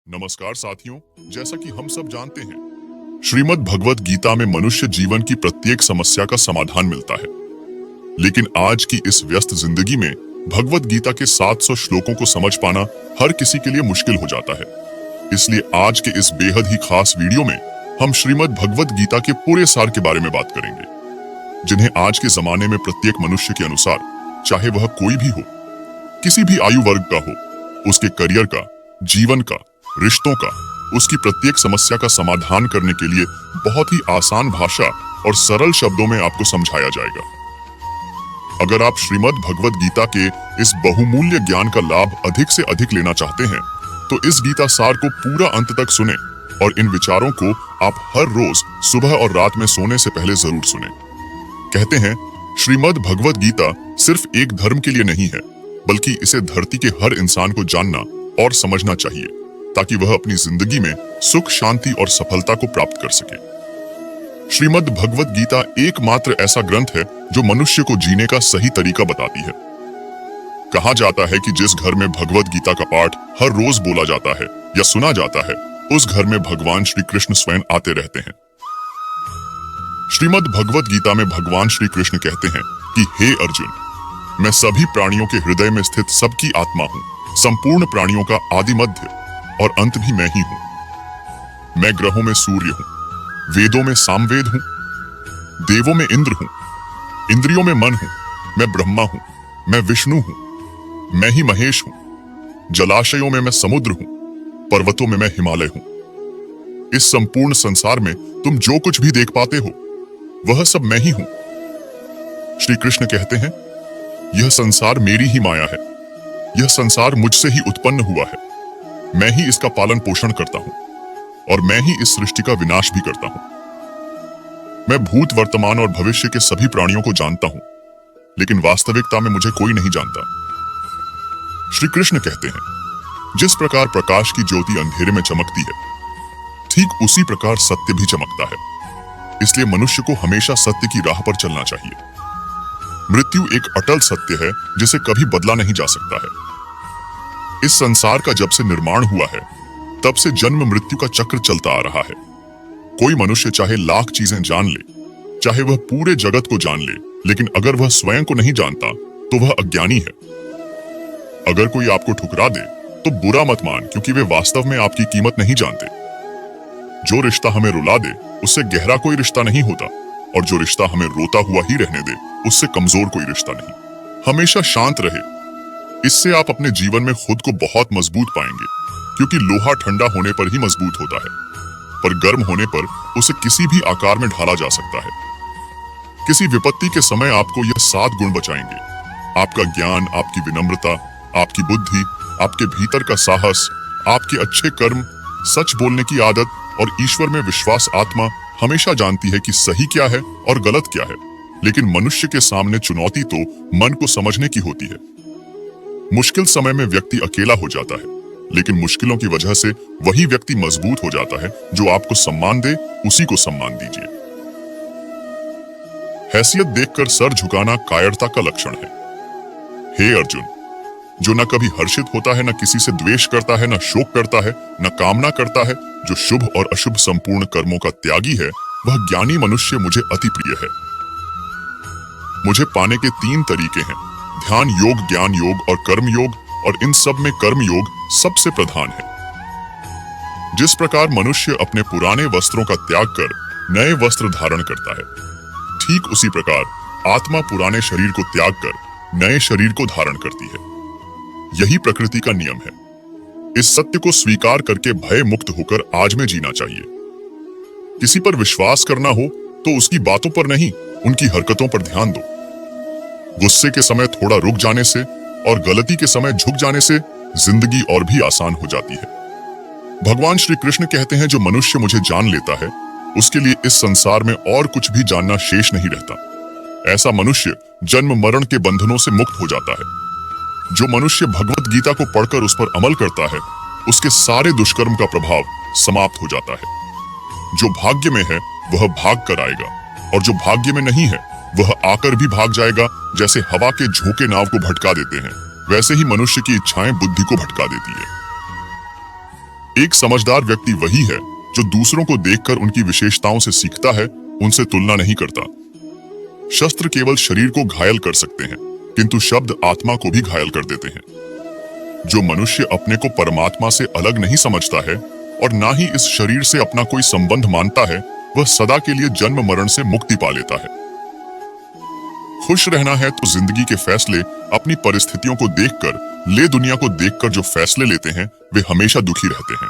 नमस्कार साथियों, जैसा कि हम सब जानते हैं, श्रीमद् भगवत गीता में मनुष्य जीवन की प्रत्येक समस्या का समाधान मिलता है। लेकिन आज की इस व्यस्त जिंदगी में भगवत गीता के 700 श्लोकों को समझ पाना हर किसी के लिए मुश्किल हो जाता है। इसलिए आज के इस बेहद ही खास वीडियो में हम श्रीमद् भगवत गीता के पूरे सार के बारे में बात करेंगे, जिन्हें आज के जमाने में प्रत्येक मनुष्य के अनुसार, चाहे वह कोई भी हो, किसी भी आयु वर्ग का हो, उसके करियर का, जीवन का, रिश्तों का, उसकी प्रत्येक समस्या का समाधान करने के लिए बहुत ही आसान भाषा और सरल शब्दों में आपको समझाया जाएगा। अगर आप श्रीमद् भगवत गीता के इस बहुमूल्य ज्ञान का लाभ अधिक से अधिक लेना चाहते हैं, तो इस गीता सार को पूरा अंत तक सुने और इन विचारों को आप हर रोज सुबह और रात में सोने से पहले जरूर सुने। कहते हैं, श्रीमद् भगवत गीता सिर्फ एक धर्म के लिए नहीं है, बल्कि इसे धरती के हर इंसान को जानना और समझना चाहिए, ताकि वह अपनी जिंदगी में सुख, शांति और सफलता को प्राप्त कर सके। श्रीमद् भगवत गीता एकमात्र ऐसा ग्रंथ है जो मनुष्य को जीने का सही तरीका बताती है। कहा जाता है कि जिस घर में भगवत गीता का पाठ हर रोज बोला जाता है या सुना जाता है, उस घर में भगवान श्री कृष्ण स्वयं आते रहते हैं। श्रीमद् भगवत गीता में भगवान श्री कृष्ण कहते हैं कि हे अर्जुन, मैं सभी प्राणियों के हृदय में स्थित सबकी आत्मा हूँ। संपूर्ण प्राणियों का आदि, मध्य और अंत भी मैं ही हूं। मैं ग्रहों में सूर्य हूं, वेदों में सामवेद हूं, देवों में इंद्र हूं, इंद्रियों में मन हूं, मैं ब्रह्मा हूं, मैं विष्णु हूं, मैं ही महेश हूं। जलाशयों में मैं समुद्र हूं, पर्वतों में मैं हिमालय हूं। इस संपूर्ण संसार में तुम जो कुछ भी देख पाते हो, वह सब मैं ही हूं। श्री कृष्ण कहते हैं, यह संसार मेरी ही माया है। यह संसार मुझसे ही उत्पन्न हुआ है। मैं ही इसका पालन पोषण करता हूं और मैं ही इस सृष्टि का विनाश भी करता हूं। मैं भूत, वर्तमान और भविष्य के सभी प्राणियों को जानता हूं, लेकिन वास्तविकता में मुझे कोई नहीं जानता। श्री कृष्ण कहते हैं, जिस प्रकार प्रकाश की ज्योति अंधेरे में चमकती है, ठीक उसी प्रकार सत्य भी चमकता है। इसलिए मनुष्य को हमेशा सत्य की राह पर चलना चाहिए। मृत्यु एक अटल सत्य है जिसे कभी बदला नहीं जा सकता है। इस संसार का जब से निर्माण हुआ है, तब से जन्म मृत्यु का चक्र चलता आ रहा है। कोई मनुष्य चाहे लाख चीजें जान ले, चाहे वह पूरे जगत को जान ले, लेकिन अगर वह स्वयं को नहीं जानता तो वह अज्ञानी है। अगर कोई आपको ठुकरा दे तो बुरा मत मान, क्योंकि वे वास्तव में आपकी कीमत नहीं जानते। जो रिश्ता हमें रुला दे, उससे गहरा कोई रिश्ता नहीं होता, और जो रिश्ता हमें रोता हुआ ही रहने दे, उससे कमजोर कोई रिश्ता नहीं। हमेशा शांत रहे, इससे आप अपने जीवन में खुद को बहुत मजबूत पाएंगे, क्योंकि लोहा ठंडा होने पर ही मजबूत होता है, पर गर्म होने पर उसे किसी भी आकार में ढाला जा सकता है। किसी विपत्ति के समय आपको यह 7 गुण बचाएंगे: आपका ज्ञान, आपकी विनम्रता, आपकी बुद्धि, आपके भीतर का साहस, आपके अच्छे कर्म, सच बोलने की आदत और ईश्वर में विश्वास। आत्मा हमेशा जानती है कि सही क्या है और गलत क्या है, लेकिन मनुष्य के सामने चुनौती तो मन को समझने की होती है। मुश्किल समय में व्यक्ति अकेला हो जाता है, लेकिन मुश्किलों की वजह से वही व्यक्ति मजबूत हो जाता है। जो आपको सम्मान दे, उसी को सम्मान दीजिए। हैसियत देखकर सर झुकाना कायरता का लक्षण है। हे अर्जुन, जो न कभी हर्षित होता है, न किसी से द्वेष करता है, न शोक करता है, न कामना करता है, जो शुभ और अशुभ संपूर्ण कर्मों का त्यागी है, वह ज्ञानी मनुष्य मुझे अति प्रिय है। मुझे पाने के 3 तरीके हैं: ध्यान योग, ज्ञान योग और कर्म योग, और इन सब में कर्म योग सबसे प्रधान है। जिस प्रकार मनुष्य अपने पुराने वस्त्रों का त्याग कर नए वस्त्र धारण करता है, ठीक उसी प्रकार आत्मा पुराने शरीर को त्याग कर नए शरीर को धारण करती है। यही प्रकृति का नियम है। इस सत्य को स्वीकार करके भय मुक्त होकर आज में जीना चाहिए। किसी पर विश्वास करना हो तो उसकी बातों पर नहीं, उनकी हरकतों पर ध्यान दो। गुस्से के समय थोड़ा रुक जाने से और गलती के समय झुक जाने से जिंदगी और भी आसान हो जाती है। भगवान श्री कृष्ण कहते हैं, जो मनुष्य मुझे जान लेता है, उसके लिए इस संसार में और कुछ भी जानना शेष नहीं रहता। ऐसा मनुष्य जन्म मरण के बंधनों से मुक्त हो जाता है। जो मनुष्य भगवत गीता को पढ़कर उस पर अमल करता है, उसके सारे दुष्कर्म का प्रभाव समाप्त हो जाता है। जो भाग्य में है वह भाग कर आएगा, और जो भाग्य में नहीं है वह आकर भी भाग जाएगा। जैसे हवा के झोंके नाव को भटका देते हैं, वैसे ही मनुष्य की इच्छाएं बुद्धि को भटका देती है। एक समझदार व्यक्ति वही है जो दूसरों को देखकर उनकी विशेषताओं से सीखता है, उनसे तुलना नहीं करता। शस्त्र केवल शरीर को घायल कर सकते हैं, किंतु शब्द आत्मा को भी घायल कर देते हैं। जो मनुष्य अपने को परमात्मा से अलग नहीं समझता है और ना ही इस शरीर से अपना कोई संबंध मानता है, वह सदा के लिए जन्म मरण से मुक्ति पा लेता है। खुश रहना है तो जिंदगी के फैसले अपनी परिस्थितियों को देखकर, ले दुनिया को देखकर जो फैसले लेते हैं, वे हमेशा दुखी रहते हैं।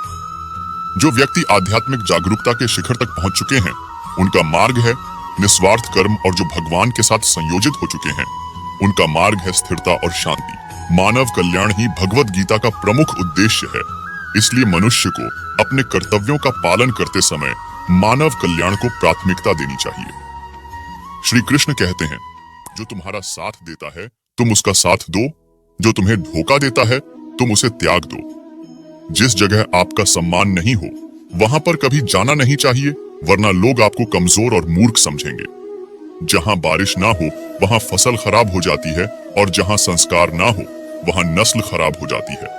जो व्यक्ति आध्यात्मिक जागरूकता के शिखर तक पहुंच चुके हैं, उनका मार्ग है निस्वार्थ कर्म, और जो भगवान के साथ संयोजित हो चुके हैं, उनका मार्ग है स्थिरता और शांति। मानव कल्याण ही भगवत गीता का प्रमुख उद्देश्य है। इसलिए मनुष्य को अपने कर्तव्यों का पालन करते समय मानव कल्याण को प्राथमिकता देनी चाहिए। श्री कृष्ण कहते हैं, जो तुम्हारा साथ देता है तुम उसका साथ दो, जो तुम्हें धोखा देता है तुम उसे त्याग दो। जिस जगह आपका सम्मान नहीं हो वहां पर कभी जाना नहीं चाहिए, वरना लोग आपको कमजोर और मूर्ख समझेंगे। जहां बारिश ना हो वहां फसल खराब हो जाती है, और जहां संस्कार ना हो वहां नस्ल खराब हो जाती है।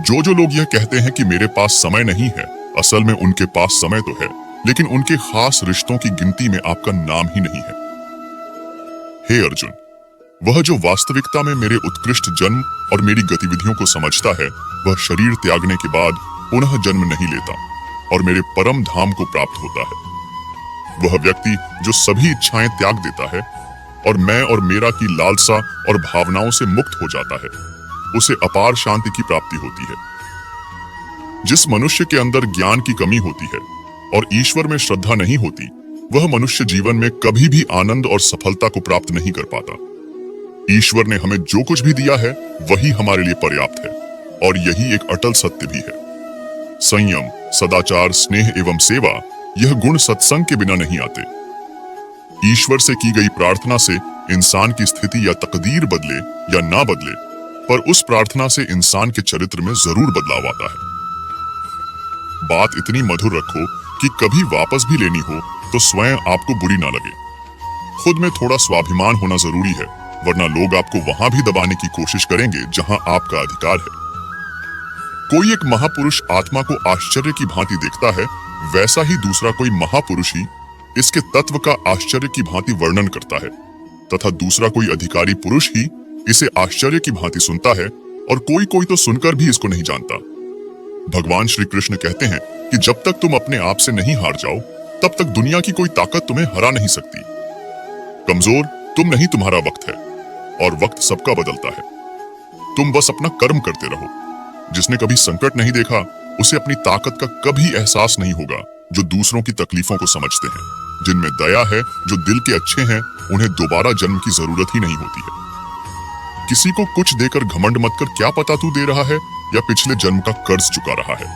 जो लोग यह कहते हैं कि मेरे पास समय नहीं है, असल में उनके पास समय तो है, लेकिन उनके खास रिश्तों की गिनती में आपका नाम ही नहीं है। हे अर्जुन, वह जो वास्तविकता में मेरे उत्कृष्ट जन्म और मेरी गतिविधियों को समझता है, वह शरीर त्यागने के बाद पुनः जन्म नहीं लेता और मेरे परम धाम को प्राप्त होता है। वह व्यक्ति जो सभी इच्छाएं त्याग देता है और मैं और मेरा की लालसा और भावनाओं से मुक्त हो जाता है, उसे अपार शांति की प्राप्ति होती है। जिस मनुष्य के अंदर ज्ञान की कमी होती है और ईश्वर में श्रद्धा नहीं होती, वह मनुष्य जीवन में कभी भी आनंद और सफलता को प्राप्त नहीं कर पाता। ईश्वर ने हमें जो कुछ भी दिया है वही हमारे लिए पर्याप्त है, और यही एक अटल सत्य भी है। संयम, सदाचार, स्नेह एवं सेवा, यह गुण सत्संग के बिना नहीं आते। ईश्वर से की गई प्रार्थना से इंसान की स्थिति या तकदीर बदले या ना बदले, पर उस प्रार्थना से इंसान के चरित्र में जरूर बदलाव आता है। बात इतनी मधुर रखो कि कभी वापस भी लेनी हो तो स्वयं आपको बुरी ना लगे। खुद में थोड़ा स्वाभिमान होना जरूरी है, वरना लोग आपको वहां भी दबाने की कोशिश करेंगे जहां आपका अधिकार है। कोई एक महापुरुष आत्मा को आश्चर्य की भांति देखता है, वैसा ही दूसरा कोई महापुरुष ही इसके तत्व का आश्चर्य की भांति वर्णन करता है, तथा दूसरा कोई अधिकारी पुरुष ही इसे आश्चर्य की भांति सुनता है, और कोई कोई तो सुनकर भी इसको नहीं जानता। भगवान श्री कृष्ण कहते हैं कि जब तक तुम अपने आप से नहीं हार जाओ, तब तक दुनिया की कोई ताकत तुम्हें हरा नहीं सकती। कमजोर तुम नहीं, तुम्हारा वक्त है, और वक्त सबका बदलता है। तुम बस अपना कर्म करते रहो। जिसने कभी संकट नहीं देखा, उसे अपनी ताकत का कभी एहसास नहीं होगा। जो दूसरों की तकलीफों को समझते हैं, जिनमें दया है, जो दिल के अच्छे हैं, उन्हें दोबारा जन्म की जरूरत ही नहीं होती है। किसी को कुछ देकर घमंड मत कर, क्या पता तू दे रहा है या पिछले जन्म का कर्ज चुका रहा है।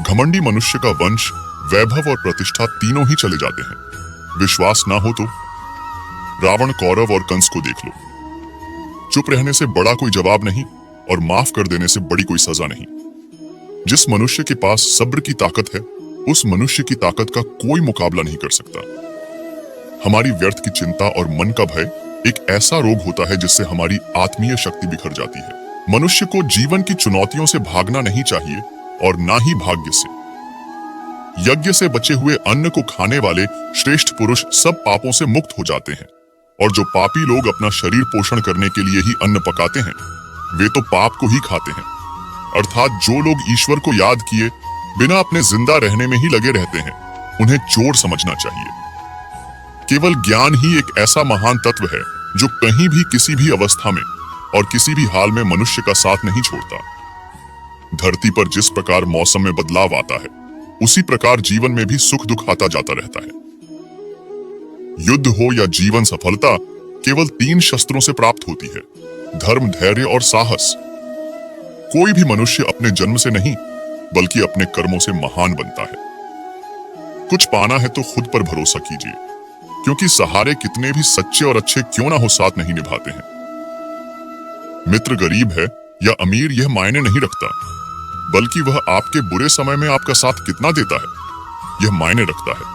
घमंडी मनुष्य का वंश, वैभव और प्रतिष्ठा तीनों ही चले जाते हैं। विश्वास ना हो तो रावण, कौरव और कंस को देख लो। चुप रहने से बड़ा कोई जवाब नहीं, और माफ कर देने से बड़ी कोई सजा नहीं। जिस मनुष्य के पास सब्र की ताकत है, उस मनुष्य की ताकत का कोई मुकाबला नहीं कर सकता। हमारी व्यर्थ की चिंता और मन का भय एक ऐसा रोग होता है जिससे हमारी आत्मीय शक्ति बिखर जाती है। मनुष्य को जीवन की चुनौतियों से भागना नहीं चाहिए, और ना ही भाग्य से। यज्ञ से बचे हुए अन्न को खाने वाले श्रेष्ठ पुरुष सब पापों से मुक्त हो जाते हैं, और जो पापी लोग अपना शरीर पोषण करने के लिए ही अन्न पकाते हैं, वे तो पाप को ही खाते हैं। अर्थात जो लोग ईश्वर को याद किए बिना अपने जिंदा रहने में ही लगे रहते हैं, उन्हें चोर समझना चाहिए। केवल ज्ञान ही एक ऐसा महान तत्व है जो कहीं भी, किसी भी अवस्था में और किसी भी हाल में मनुष्य का साथ नहीं छोड़ता। धरती पर जिस प्रकार मौसम में बदलाव आता है, उसी प्रकार जीवन में भी सुख दुख आता जाता रहता है। युद्ध हो या जीवन सफलता, केवल 3 शस्त्रों से प्राप्त होती है: धर्म, धैर्य और साहस। कोई भी मनुष्य अपने जन्म से नहीं, बल्कि अपने कर्मों से महान बनता है। कुछ पाना है तो खुद पर भरोसा कीजिए, क्योंकि सहारे कितने भी सच्चे और अच्छे क्यों ना हो, साथ नहीं निभाते हैं। मित्र गरीब है या अमीर, यह मायने नहीं रखता, बल्कि वह आपके बुरे समय में आपका साथ कितना देता है, यह मायने रखता है।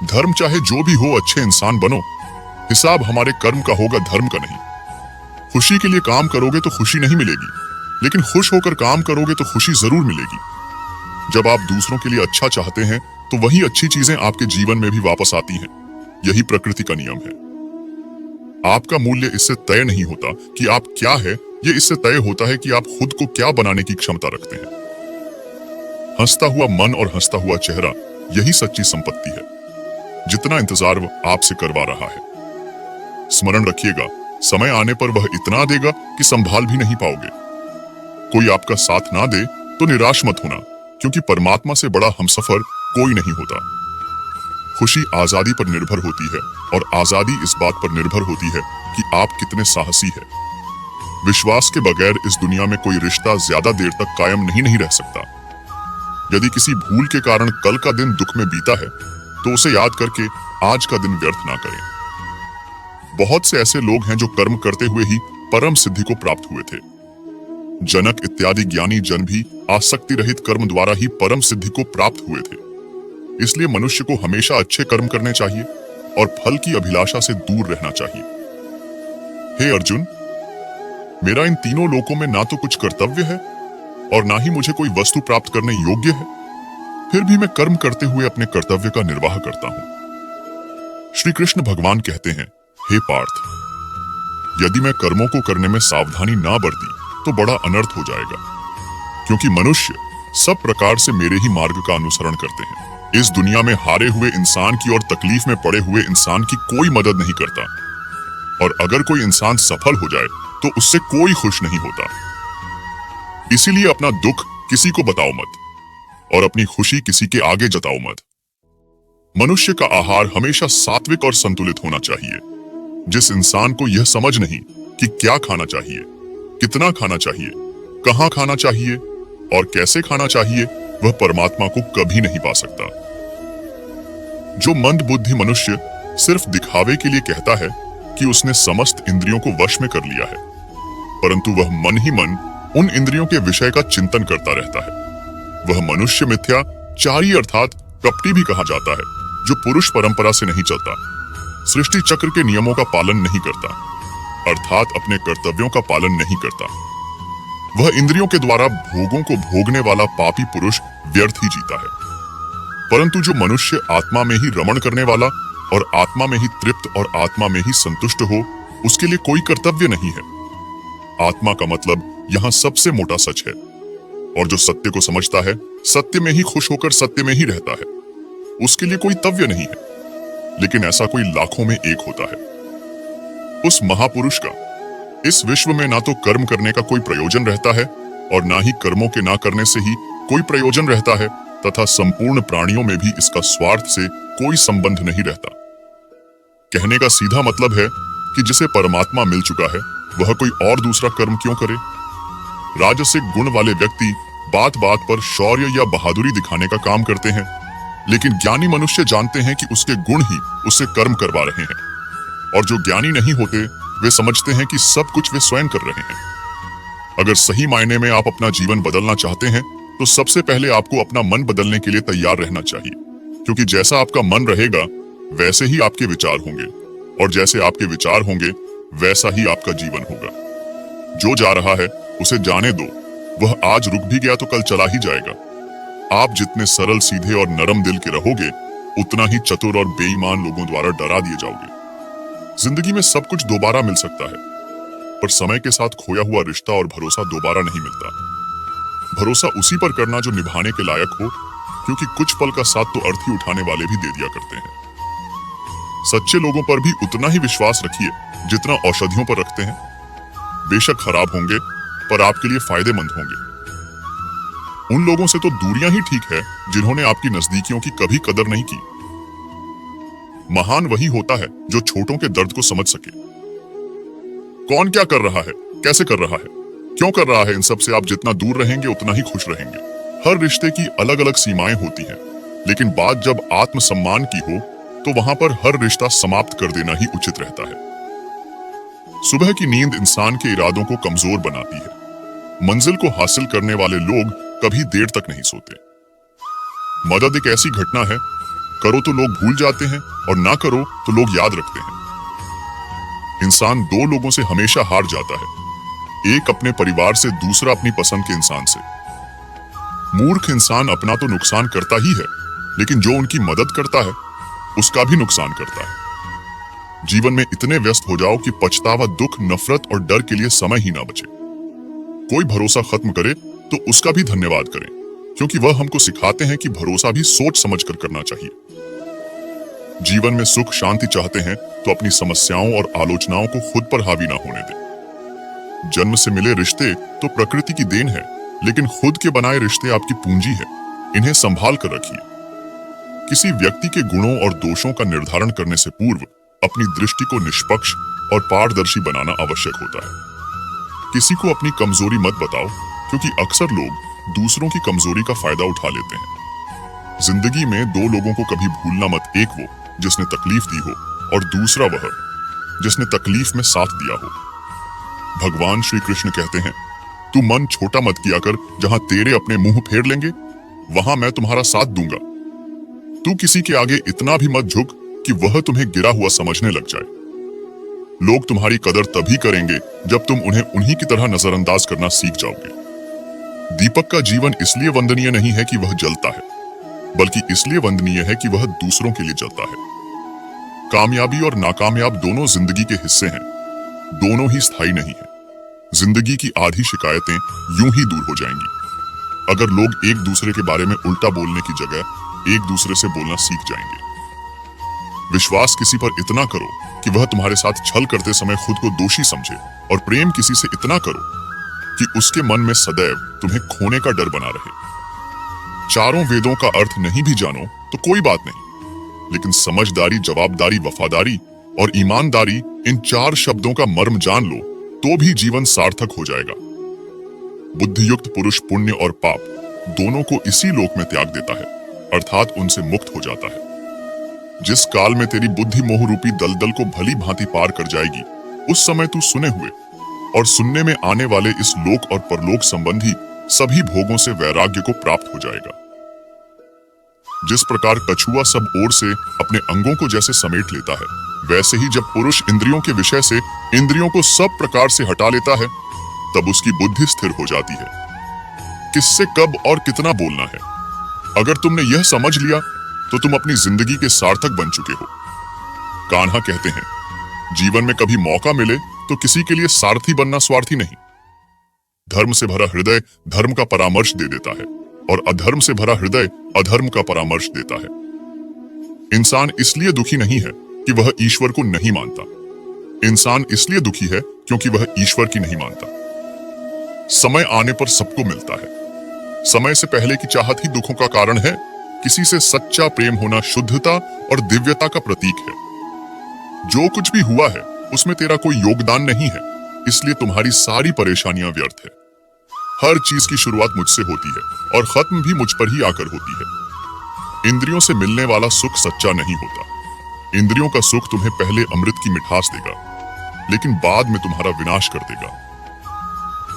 धर्म चाहे जो भी हो, अच्छे इंसान बनो। हिसाब हमारे कर्म का होगा, धर्म का नहीं। खुशी के लिए काम करोगे तो खुशी नहीं मिलेगी, लेकिन खुश होकर काम करोगे तो खुशी जरूर मिलेगी। जब आप दूसरों के लिए अच्छा चाहते हैं तो वही अच्छी चीजें आपके जीवन में भी वापस आती हैं। यही प्रकृति का नियम है। आपका मूल्य इससे तय नहीं होता कि आप क्या है, ये इससे तय होता है कि आप खुद को क्या बनाने की क्षमता रखते हैं। हंसता हुआ मन और हंसता हुआ चेहरा, यही सच्ची संपत्ति है। जितना इंतजार वह आपसे करवा रहा है, स्मरण रखिएगा, समय आने पर वह इतना देगा कि संभाल भी नहीं पाओगे। कोई आपका साथ ना दे तो निराश मत होना, क्योंकि परमात्मा से बड़ा हमसफर कोई नहीं होता। खुशी आजादी पर निर्भर होती है और आजादी इस बात पर निर्भर होती है कि आप कितने साहसी हैं। विश्वास के बगैर इस दुनिया में कोई रिश्ता ज्यादा देर तक कायम नहीं रह सकता। यदि किसी भूल के कारण कल का दिन दुख में बीता है तो उसे याद करके आज का दिन व्यर्थ ना करें। बहुत से ऐसे लोग हैं जो कर्म करते हुए ही परम सिद्धि को प्राप्त हुए थे। जनक इत्यादि ज्ञानी जन भी आसक्ति रहित कर्म द्वारा ही परम सिद्धि को प्राप्त हुए थे। इसलिए मनुष्य को हमेशा अच्छे कर्म करने चाहिए और फल की अभिलाषा से दूर रहना चाहिए। हे अर्जुन, मेरा इन तीनों लोकों में ना तो कुछ कर्तव्य है और ना ही मुझे कोई वस्तु प्राप्त करने योग्य है, फिर भी मैं कर्म करते हुए अपने कर्तव्य का निर्वाह करता हूं। श्री कृष्ण भगवान कहते हैं, हे पार्थ, यदि मैं कर्मों को करने में सावधानी ना बरती तो बड़ा अनर्थ हो जाएगा, क्योंकि मनुष्य सब प्रकार से मेरे ही मार्ग का अनुसरण करते हैं। इस दुनिया में हारे हुए इंसान की और तकलीफ में पड़े हुए इंसान की कोई मदद नहीं करता, और अगर कोई इंसान सफल हो जाए तो उससे कोई खुश नहीं होता। इसीलिए अपना दुख किसी को बताओ मत और अपनी खुशी किसी के आगे जताओ मत। मनुष्य का आहार हमेशा सात्विक और संतुलित होना चाहिए। जिस इंसान को यह समझ नहीं कि क्या खाना चाहिए, कितना खाना चाहिए, कहां खाना चाहिए और कैसे खाना चाहिए, वह परमात्मा को कभी नहीं पा सकता। जो मंद बुद्धि मनुष्य सिर्फ दिखावे के लिए कहता है कि उसने समस्त इंद्रियों को वश में कर लिया है, परंतु वह मन ही मन उन इंद्रियों के विषय का चिंतन करता रहता है, वह मनुष्य मिथ्याचारी अर्थात कपटी भी कहा जाता है, जो पुरुष परंपरा से नहीं चलता, सृष्टि चक्र के नियमों का पालन नहीं करता, अर्थात अपने कर्तव्यों का पालन नहीं करता। वह इंद्रियों के द्वारा भोगों को भोगने वाला पापी पुरुष व्यर्थ ही जीता है। परंतु जो मनुष्य आत्मा में ही रमण करने वाला और आत्मा में ही तृप्त और आत्मा में ही संतुष्ट हो, उसके लिए कोई कर्तव्य नहीं है। आत्मा का मतलब यहाँ सबसे मोटा सच है, और जो सत्य को समझता है सत्य में ही खुश होकर सत्य में ही रहता है, उसके लिए कोई तव्य नहीं है। लेकिन ऐसा कोई लाखों में एक होता है। उस महापुरुष का इस विश्व में ना तो कर्म करने का कोई प्रयोजन रहता है और ना ही कर्मों के ना करने से ही कोई प्रयोजन रहता है, तथा संपूर्ण प्राणियों में भी इसका स्वार्थ से कोई संबंध नहीं रहता। कहने का सीधा मतलब है कि जिसे परमात्मा मिल चुका है वह कोई और दूसरा कर्म क्यों करे। राजसिक गुण वाले व्यक्ति बात बात पर शौर्य या बहादुरी दिखाने का काम करते हैं, लेकिन ज्ञानी मनुष्य जानते हैं कि उसके गुण ही उससे कर्म करवा रहे हैं, और जो ज्ञानी नहीं होते वे समझते हैं कि सब कुछ वे स्वयं कर रहे हैं। अगर सही मायने में आप अपना जीवन बदलना चाहते हैं तो सबसे पहले आपको अपना मन बदलने के लिए तैयार रहना चाहिए, क्योंकि जैसा आपका मन रहेगा वैसे ही आपके विचार होंगे, और जैसे आपके विचार होंगे वैसा ही आपका जीवन होगा। जो जा रहा है उसे जाने दो, वह आज रुक भी गया तो कल चला ही जाएगा। आप जितने सरल सीधे और नरम दिल के रहोगे, उतना ही चतुर और बेईमान लोगों द्वारा डरा दिए जाओगे। जिंदगी में सब कुछ दोबारा मिल सकता है, पर समय के साथ खोया हुआ रिश्ता और भरोसा दोबारा नहीं मिलता। भरोसा उसी पर करना जो निभाने के लायक हो, क्योंकि कुछ पल का साथ तो अर्थी उठाने वाले भी दे दिया करते हैं। सच्चे लोगों पर भी उतना ही विश्वास रखिए जितना औषधियों पर रखते हैं। बेशक खराब होंगे पर आपके लिए फायदेमंद होंगे। उन लोगों से तो दूरियां ही ठीक है जिन्होंने आपकी नजदीकियों की कभी कदर नहीं की। महान वही होता है जो छोटों के दर्द को समझ सके। कौन क्या कर रहा है, कैसे कर रहा है, क्यों कर रहा है, इन सब से आप जितना दूर रहेंगे उतना ही खुश रहेंगे। हर रिश्ते की अलग अलग सीमाएं होती हैं, लेकिन बात जब आत्मसम्मान की हो तो वहां पर हर रिश्ता समाप्त कर देना ही उचित रहता है। सुबह की नींद इंसान के इरादों को कमजोर बनाती है। मंजिल को हासिल करने वाले लोग कभी देर तक नहीं सोते। मदद एक ऐसी घटना है, करो तो लोग भूल जाते हैं और ना करो तो लोग याद रखते हैं। इंसान दो लोगों से हमेशा हार जाता है, एक अपने परिवार से, दूसरा अपनी पसंद के इंसान से। मूर्ख इंसान अपना तो नुकसान करता ही है, लेकिन जो उनकी मदद करता है उसका भी नुकसान करता है। जीवन में इतने व्यस्त हो जाओ कि पछतावा, दुख, नफरत और डर के लिए समय ही ना बचे। कोई भरोसा खत्म करे तो उसका भी धन्यवाद करें, क्योंकि वह हमको सिखाते हैं कि भरोसा भी सोच समझ कर करना चाहिए। जीवन में सुख शांति चाहते हैं तो अपनी समस्याओं और आलोचनाओं को खुद पर हावी ना होने दें। जन्म से मिले रिश्ते तो प्रकृति की देन है, लेकिन खुद के बनाए रिश्ते आपकी पूंजी है। इन्हें संभाल कर रखिए। किसी व्यक्ति के गुणों और दोषों का निर्धारण करने से पूर्व अपनी दृष्टि को निष्पक्ष और पारदर्शी बनाना आवश्यक होता है। किसी को अपनी कमजोरी मत बताओ, क्योंकि अक्सर लोग दूसरों की कमजोरी का फायदा उठा लेते हैं। जिंदगी में दो लोगों को कभी भूलना मत, एक वो जिसने तकलीफ दी हो और दूसरा वह जिसने तकलीफ में साथ दिया हो। भगवान श्री कृष्ण कहते हैं, तू मन छोटा मत किया कर, जहां तेरे अपने मुंह फेर लेंगे वहां मैं तुम्हारा साथ दूंगा। तू किसी के आगे इतना भी मत झुक कि वह तुम्हें गिरा हुआ समझने लग जाए। लोग तुम्हारी कदर तभी करेंगे जब तुम उन्हें उन्हीं की तरह नजरअंदाज करना सीख जाओगे। दीपक का जीवन इसलिए वंदनीय नहीं है कि वह जलता है, बल्कि इसलिए वंदनीय है कि वह दूसरों के लिए जलता है। कामयाबी और नाकामयाब दोनों जिंदगी के हिस्से हैं, दोनों ही स्थायी नहीं है। जिंदगी की आधी शिकायतें यूं ही दूर हो जाएंगी अगर लोग एक दूसरे के बारे में उल्टा बोलने की जगह एक दूसरे से बोलना सीख जाएंगे। विश्वास किसी पर इतना करो कि वह तुम्हारे साथ छल करते समय खुद को दोषी समझे, और प्रेम किसी से इतना करो कि उसके मन में सदैव तुम्हें खोने का डर बना रहे। चारों वेदों का अर्थ नहीं भी जानो तो कोई बात नहीं, लेकिन समझदारी, जवाबदारी, वफादारी और ईमानदारी, इन 4 शब्दों का मर्म जान लो तो भी जीवन सार्थक हो जाएगा। बुद्धियुक्त पुरुष पुण्य और पाप दोनों को इसी लोक में त्याग देता है, अर्थात उनसे मुक्त हो जाता है। जिस काल में तेरी बुद्धि मोह रूपी दलदल को भली भांति पार कर जाएगी, उस समय तू सुने हुए और सुनने में आने वाले इस लोक और परलोक संबंधी सभी भोगों से वैराग्य को प्राप्त हो जाएगा। जिस प्रकार कछुआ सब ओर से अपने अंगों को जैसे समेट लेता है, वैसे ही जब पुरुष इंद्रियों के विषय से इंद्रियों को सब प्रकार से हटा लेता है, तब उसकी बुद्धि स्थिर हो जाती है। किससे कब और कितना बोलना है, अगर तुमने यह समझ लिया तो तुम अपनी जिंदगी के सार्थक बन चुके हो। कान्हा कहते हैं, जीवन में कभी मौका मिले तो किसी के लिए सारथी बनना स्वार्थी नहीं। धर्म से भरा हृदय धर्म का परामर्श दे देता है, और अधर्म से भरा हृदय अधर्म का परामर्श देता है। इंसान इसलिए दुखी नहीं है कि वह ईश्वर को नहीं मानता, इंसान इसलिए दुखी है क्योंकि वह ईश्वर की नहीं मानता। समय आने पर सबको मिलता है। समय से पहले की चाहत ही दुखों का कारण है। किसी से सच्चा प्रेम होना शुद्धता और दिव्यता का प्रतीक है। जो कुछ भी हुआ है उसमें तेरा कोई योगदान नहीं है, इसलिए तुम्हारी सारी परेशानियां व्यर्थ है। हर चीज की शुरुआत मुझसे होती है और खत्म भी मुझ पर ही आकर होती है। इंद्रियों से मिलने वाला सुख सच्चा नहीं होता। इंद्रियों का सुख तुम्हें पहले अमृत की मिठास देगा, लेकिन बाद में तुम्हारा विनाश कर देगा।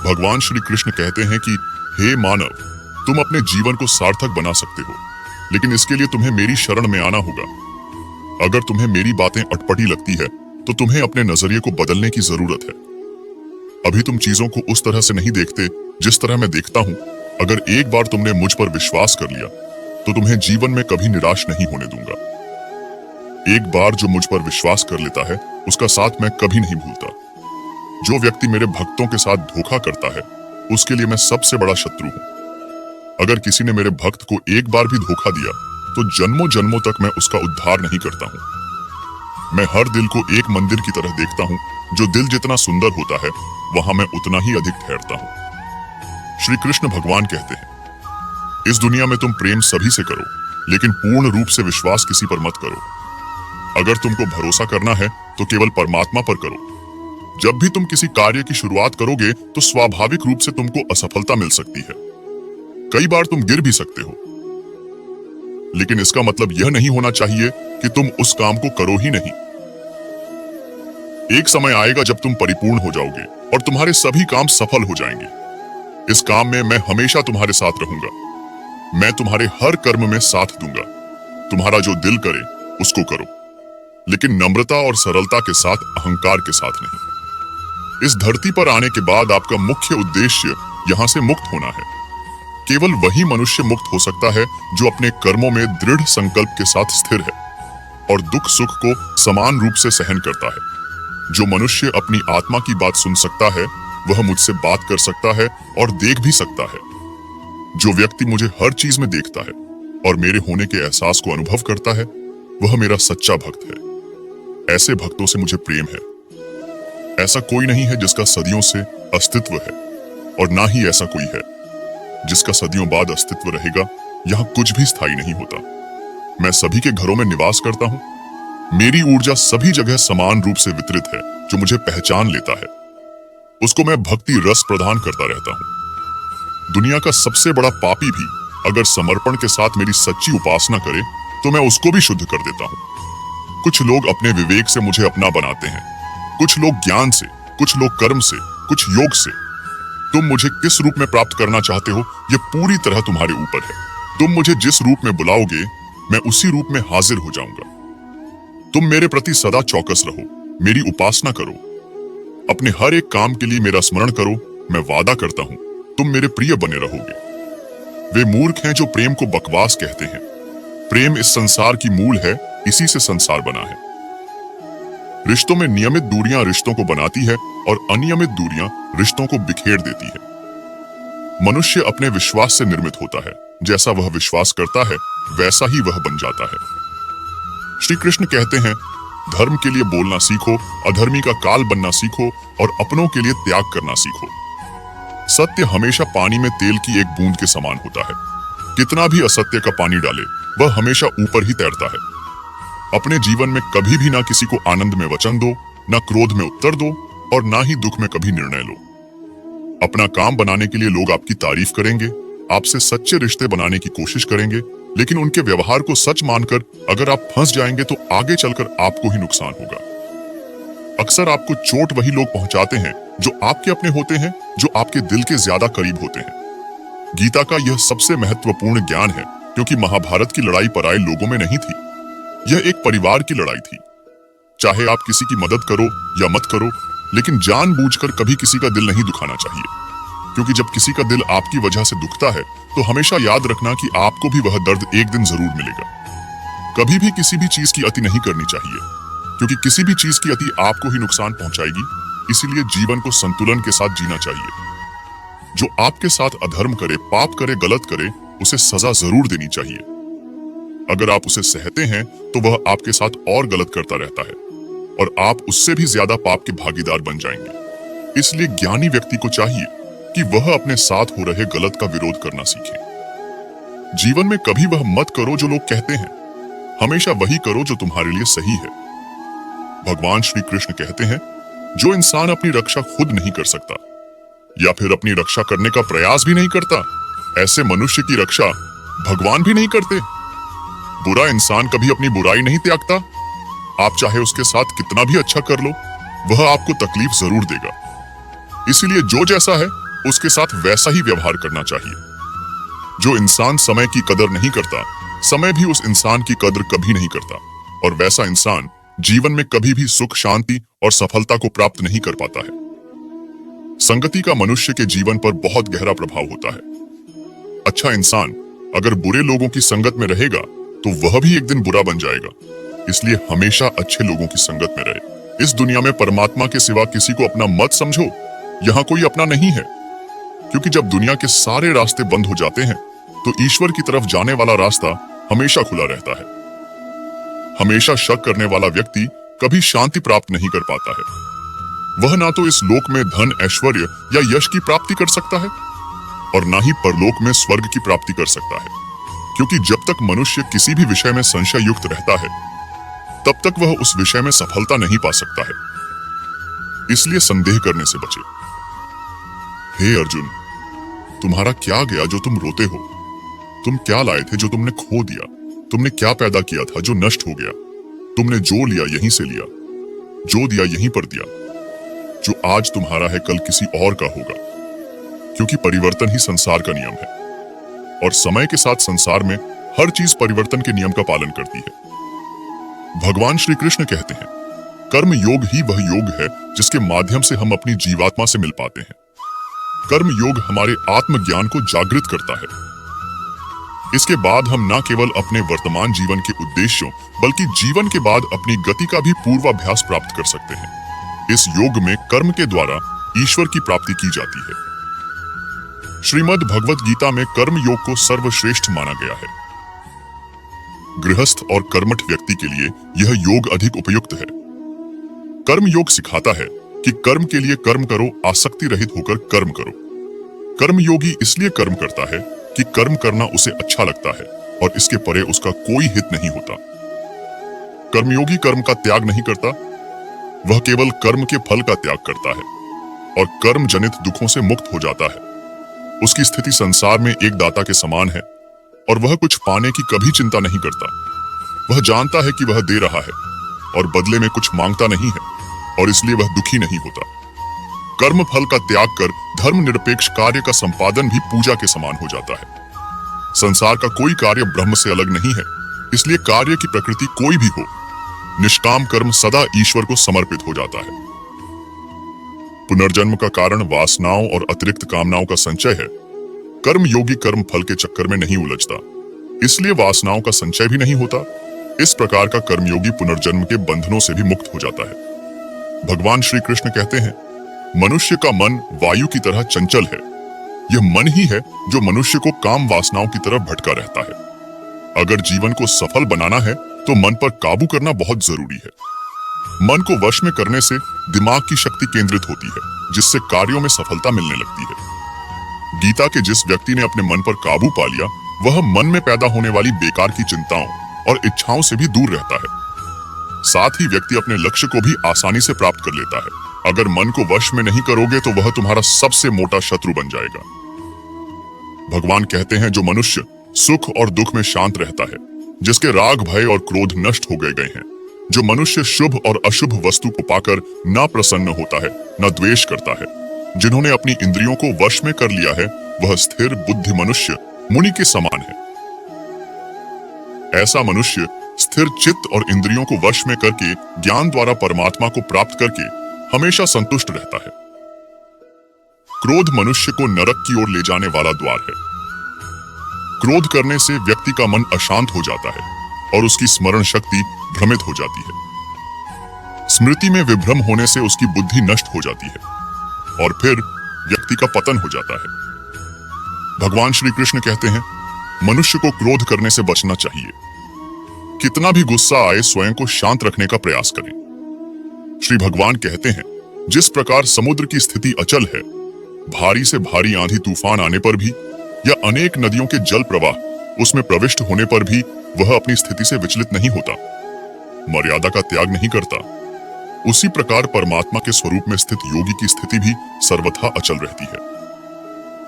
भगवान श्री कृष्ण कहते हैं कि हे मानव, तुम अपने जीवन को सार्थक बना सकते हो, लेकिन इसके लिए तुम्हें मेरी शरण में आना होगा। अगर तुम्हें मेरी बातें अटपटी लगती है तो तुम्हें अपने नजरिए को बदलने की जरूरत है। अभी तुम चीजों को उस तरह से नहीं देखते जिस तरह मैं देखता हूं। अगर एक बार तुमने मुझ पर विश्वास कर लिया तो तुम्हें जीवन में कभी निराश नहीं होने दूंगा। एक बार जो मुझ पर विश्वास कर लेता है उसका साथ मैं कभी नहीं भूलता। जो व्यक्ति मेरे भक्तों के साथ धोखा करता है उसके लिए मैं सबसे बड़ा शत्रु हूं। अगर किसी ने मेरे भक्त को एक बार भी धोखा दिया तो जन्मों जन्मों तक मैं उसका उद्धार नहीं करता हूं। मैं हर दिल को एक मंदिर की तरह देखता हूं। जो दिल जितना सुंदर होता है वहां मैं उतना ही अधिक ठहरता हूं। श्री कृष्ण भगवान कहते हैं, इस दुनिया में तुम प्रेम सभी से करो, लेकिन पूर्ण रूप से विश्वास किसी पर मत करो। अगर तुमको भरोसा करना है तो केवल परमात्मा पर करो। जब भी तुम किसी कार्य की शुरुआत करोगे तो स्वाभाविक रूप से तुमको असफलता मिल सकती है। कई बार तुम गिर भी सकते हो, लेकिन इसका मतलब यह नहीं होना चाहिए कि तुम उस काम को करो ही नहीं। एक समय आएगा जब तुम परिपूर्ण हो जाओगे और तुम्हारे सभी काम सफल हो जाएंगे। इस काम में मैं हमेशा तुम्हारे साथ रहूंगा। मैं तुम्हारे हर कर्म में साथ दूंगा। तुम्हारा जो दिल करे उसको करो, लेकिन नम्रता और सरलता के साथ, अहंकार के साथ नहीं। इस धरती पर आने के बाद आपका मुख्य उद्देश्य यहाँ से मुक्त होना है। केवल वही मनुष्य मुक्त हो सकता है जो अपने कर्मों में दृढ़ संकल्प के साथ स्थिर है और दुख सुख को समान रूप से सहन करता है। जो मनुष्य अपनी आत्मा की बात सुन सकता है वह मुझसे बात कर सकता है और देख भी सकता है। जो व्यक्ति मुझे हर चीज में देखता है और मेरे होने के एहसास को अनुभव करता है वह मेरा सच्चा भक्त है। ऐसे भक्तों से मुझे प्रेम है। ऐसा कोई नहीं है जिसका सदियों से अस्तित्व है और ना ही ऐसा कोई है जिसका सदियों बाद अस्तित्व रहेगा। यहाँ कुछ भी स्थायी नहीं होता। मैं सभी के घरों में निवास करता हूँ। मेरी ऊर्जा सभी जगह समान रूप से वितरित है। जो मुझे पहचान लेता है उसको मैं भक्ति रस प्रदान करता रहता हूँ। दुनिया का सबसे बड़ा पापी भी अगर समर्पण के साथ मेरी सच्ची उपासना करे तो मैं उसको भी शुद्ध कर देता हूँ। कुछ लोग अपने विवेक से मुझे अपना बनाते हैं, कुछ लोग ज्ञान से, कुछ लोग कर्म से, कुछ योग से। तुम मुझे किस रूप में प्राप्त करना चाहते हो ये पूरी तरह तुम्हारे ऊपर है। तुम मुझे जिस रूप में बुलाओगे मैं उसी रूप में हाजिर हो जाऊंगा। तुम मेरे प्रति सदा चौकस रहो, मेरी उपासना करो, अपने हर एक काम के लिए मेरा स्मरण करो। मैं वादा करता हूं तुम मेरे प्रिय बने रहोगे। वे मूर्ख हैं जो प्रेम को बकवास कहते हैं। प्रेम इस संसार की मूल है, इसी से संसार बना है। रिश्तों में नियमित दूरियां रिश्तों को बनाती है और अनियमित दूरियां रिश्तों को बिखेर देती है। मनुष्य अपने विश्वास से निर्मित होता है। जैसा वह विश्वास करता है वैसा ही वह बन जाता है। श्री कृष्ण कहते हैं धर्म के लिए बोलना सीखो, अधर्मी का काल बनना सीखो और अपनों के लिए त्याग करना सीखो। सत्य हमेशा पानी में तेल की एक बूंद के समान होता है। कितना भी असत्य का पानी डाले वह हमेशा ऊपर ही तैरता है। अपने जीवन में कभी भी ना किसी को आनंद में वचन दो, ना क्रोध में उत्तर दो और ना ही दुख में कभी निर्णय लो। अपना काम बनाने के लिए लोग आपकी तारीफ करेंगे, आपसे सच्चे रिश्ते बनाने की कोशिश करेंगे, लेकिन उनके व्यवहार को सच मानकर अगर आप फंस जाएंगे तो आगे चलकर आपको ही नुकसान होगा। अक्सर आपको चोट वही लोग पहुंचाते हैं जो आपके अपने होते हैं, जो आपके दिल के ज्यादा करीब होते हैं। गीता का यह सबसे महत्वपूर्ण ज्ञान है क्योंकि महाभारत की लड़ाई पराये लोगों में नहीं थी। यह एक परिवार की लड़ाई थी। चाहे आप किसी की मदद करो या मत करो, लेकिन जानबूझकर कभी किसी का दिल नहीं दुखाना चाहिए, क्योंकि जब किसी का दिल आपकी वजह से दुखता है तो हमेशा याद रखना कि आपको भी वह दर्द एक दिन जरूर मिलेगा। कभी भी किसी भी चीज की अति नहीं करनी चाहिए, क्योंकि किसी भी चीज की अति आपको ही नुकसान पहुंचाएगी। इसीलिए जीवन को संतुलन के साथ जीना चाहिए। जो आपके साथ अधर्म करे, पाप करे, गलत करे, उसे सजा जरूर देनी चाहिए। अगर आप उसे सहते हैं तो वह आपके साथ और गलत करता रहता है और आप उससे भी ज्यादा पाप के भागीदार बन जाएंगे। इसलिए ज्ञानी व्यक्ति को चाहिए कि वह अपने साथ हो रहे गलत का विरोध करना सीखे। जीवन में कभी वह मत करो जो लोग कहते हैं, हमेशा वही करो जो तुम्हारे लिए सही है। भगवान श्री कृष्ण कहते हैं जो इंसान अपनी रक्षा खुद नहीं कर सकता या फिर अपनी रक्षा करने का प्रयास भी नहीं करता, ऐसे मनुष्य की रक्षा भगवान भी नहीं करते। बुरा इंसान कभी अपनी बुराई नहीं त्यागता। आप चाहे उसके साथ कितना भी अच्छा कर लो, वह आपको तकलीफ जरूर देगा। इसीलिए जो जैसा है उसके साथ वैसा ही व्यवहार करना चाहिए। जो इंसान समय की कदर नहीं करता, समय भी उस इंसान की कदर कभी नहीं करता और वैसा इंसान जीवन में कभी भी सुख, शांति और सफलता को प्राप्त नहीं कर पाता है। संगति का मनुष्य के जीवन पर बहुत गहरा प्रभाव होता है। अच्छा इंसान अगर बुरे लोगों की संगत में रहेगा तो वह भी एक दिन बुरा बन जाएगा। इसलिए हमेशा अच्छे लोगों की संगत में रहे। इस दुनिया में परमात्मा के सिवा किसी को अपना मत समझो। यहाँ कोई अपना नहीं है, क्योंकि जब दुनिया के सारे रास्ते बंद हो जाते हैं तो ईश्वर की तरफ जाने वाला रास्ता हमेशा खुला रहता है। हमेशा शक करने वाला व्यक्ति कभी शांति प्राप्त नहीं कर पाता है। वह ना तो इस लोक में धन, ऐश्वर्य या यश की प्राप्ति कर सकता है और ना ही परलोक में स्वर्ग की प्राप्ति कर सकता है, क्योंकि जब तक मनुष्य किसी भी विषय में संशय युक्त रहता है तब तक वह उस विषय में सफलता नहीं पा सकता है। इसलिए संदेह करने से बचे। हे अर्जुन, तुम्हारा क्या गया जो तुम रोते हो? तुम क्या लाए थे जो तुमने खो दिया? तुमने क्या पैदा किया था जो नष्ट हो गया? तुमने जो लिया यहीं से लिया, जो दिया यहीं पर दिया। जो आज तुम्हारा है कल किसी और का होगा, क्योंकि परिवर्तन ही संसार का नियम है और समय के साथ संसार में हर चीज परिवर्तन के नियम का पालन करती है। भगवान श्री कृष्ण कहते हैं कर्म योग ही वह योग है जिसके माध्यम से हम अपनी जीवात्मा से मिल पाते हैं। कर्म योग हमारे आत्मज्ञान को जागृत करता है। इसके बाद हम न केवल अपने वर्तमान जीवन के उद्देश्यों बल्कि जीवन के बाद अपनी गति का भी पूर्वाभ्यास प्राप्त कर सकते हैं। इस योग में कर्म के द्वारा ईश्वर की प्राप्ति की जाती है। श्रीमद् भगवत गीता में कर्म योग को सर्वश्रेष्ठ माना गया है। गृहस्थ और कर्मठ व्यक्ति के लिए यह योग अधिक उपयुक्त है। कर्म योग सिखाता है कि कर्म के लिए कर्म करो, आसक्ति रहित होकर कर्म करो। कर्म योगी इसलिए कर्म करता है कि कर्म करना उसे अच्छा लगता है और इसके परे उसका कोई हित नहीं होता। कर्मयोगी कर्म का त्याग नहीं करता, वह केवल कर्म के फल का त्याग करता है और कर्म जनित दुखों से मुक्त हो जाता है। उसकी स्थिति संसार में एक दाता के समान है और वह कुछ पाने की कभी चिंता नहीं करता। वह जानता है कि वह दे रहा है और बदले में कुछ मांगता नहीं है और इसलिए वह दुखी नहीं होता। कर्म फल का त्याग कर धर्मनिरपेक्ष कार्य का संपादन भी पूजा के समान हो जाता है। संसार का कोई कार्य ब्रह्म से अलग नहीं है, इसलिए कार्य की प्रकृति कोई भी हो, निष्काम कर्म सदा ईश्वर को समर्पित हो जाता है। पुनर्जन्म का कारण वासनाओं और अतिरिक्त कामनाओं का संचय है। कर्म योगी कर्म फल के चक्कर में नहीं उलझता, इसलिए वासनाओं का संचय भी नहीं होता। इस प्रकार का कर्मयोगी पुनर्जन्म के बंधनों से भी मुक्त हो जाता है। भगवान श्री कृष्ण कहते हैं, मनुष्य का मन वायु की तरह चंचल है। यह मन ही है जो मनुष्य को काम वासनाओं की तरफ भटका रहता है। अगर जीवन को सफल बनाना है तो मन पर काबू करना बहुत जरूरी है। मन को वश में करने से दिमाग की शक्ति केंद्रित होती है, जिससे कार्यों में सफलता मिलने लगती है। गीता के जिस व्यक्ति ने अपने मन पर काबू पा लिया, वह मन में पैदा होने वाली बेकार की चिंताओं और इच्छाओं से भी दूर रहता है। साथ ही व्यक्ति अपने लक्ष्य को भी आसानी से प्राप्त कर लेता है। अगर मन को वश में नहीं करोगे तो वह तुम्हारा सबसे मोटा शत्रु बन जाएगा। भगवान कहते हैं, जो मनुष्य सुख और दुख में शांत रहता है, जिसके राग भय और क्रोध नष्ट हो गए हैं, जो मनुष्य शुभ और अशुभ वस्तु को पाकर न प्रसन्न होता है न द्वेष करता है, जिन्होंने अपनी इंद्रियों को वश में कर लिया है, वह स्थिर बुद्धि मनुष्य मुनि के समान है। ऐसा मनुष्य स्थिर चित्त और इंद्रियों को वश में करके ज्ञान द्वारा परमात्मा को प्राप्त करके हमेशा संतुष्ट रहता है। क्रोध मनुष्य को नरक की ओर ले जाने वाला द्वार है। क्रोध करने से व्यक्ति का मन अशांत हो जाता है और उसकी स्मरण शक्ति भ्रमित हो जाती है। स्मृति में विभ्रम होने से उसकी बुद्धि नष्ट हो जाती है और फिर व्यक्ति का पतन हो जाता है। भगवान श्री कृष्ण कहते हैं, मनुष्य को क्रोध करने से बचना चाहिए। कितना भी गुस्सा आए, स्वयं को शांत रखने का प्रयास करें। श्री भगवान कहते हैं, जिस प्रकार समुद्र की स्थिति अचल है, भारी से भारी आंधी तूफान आने पर भी या अनेक नदियों के जल प्रवाह उसमें प्रविष्ट होने पर भी वह अपनी स्थिति से विचलित नहीं होता, मर्यादा का त्याग नहीं करता, उसी प्रकार परमात्मा के स्वरूप में स्थित योगी की स्थिति भी सर्वथा अचल रहती है।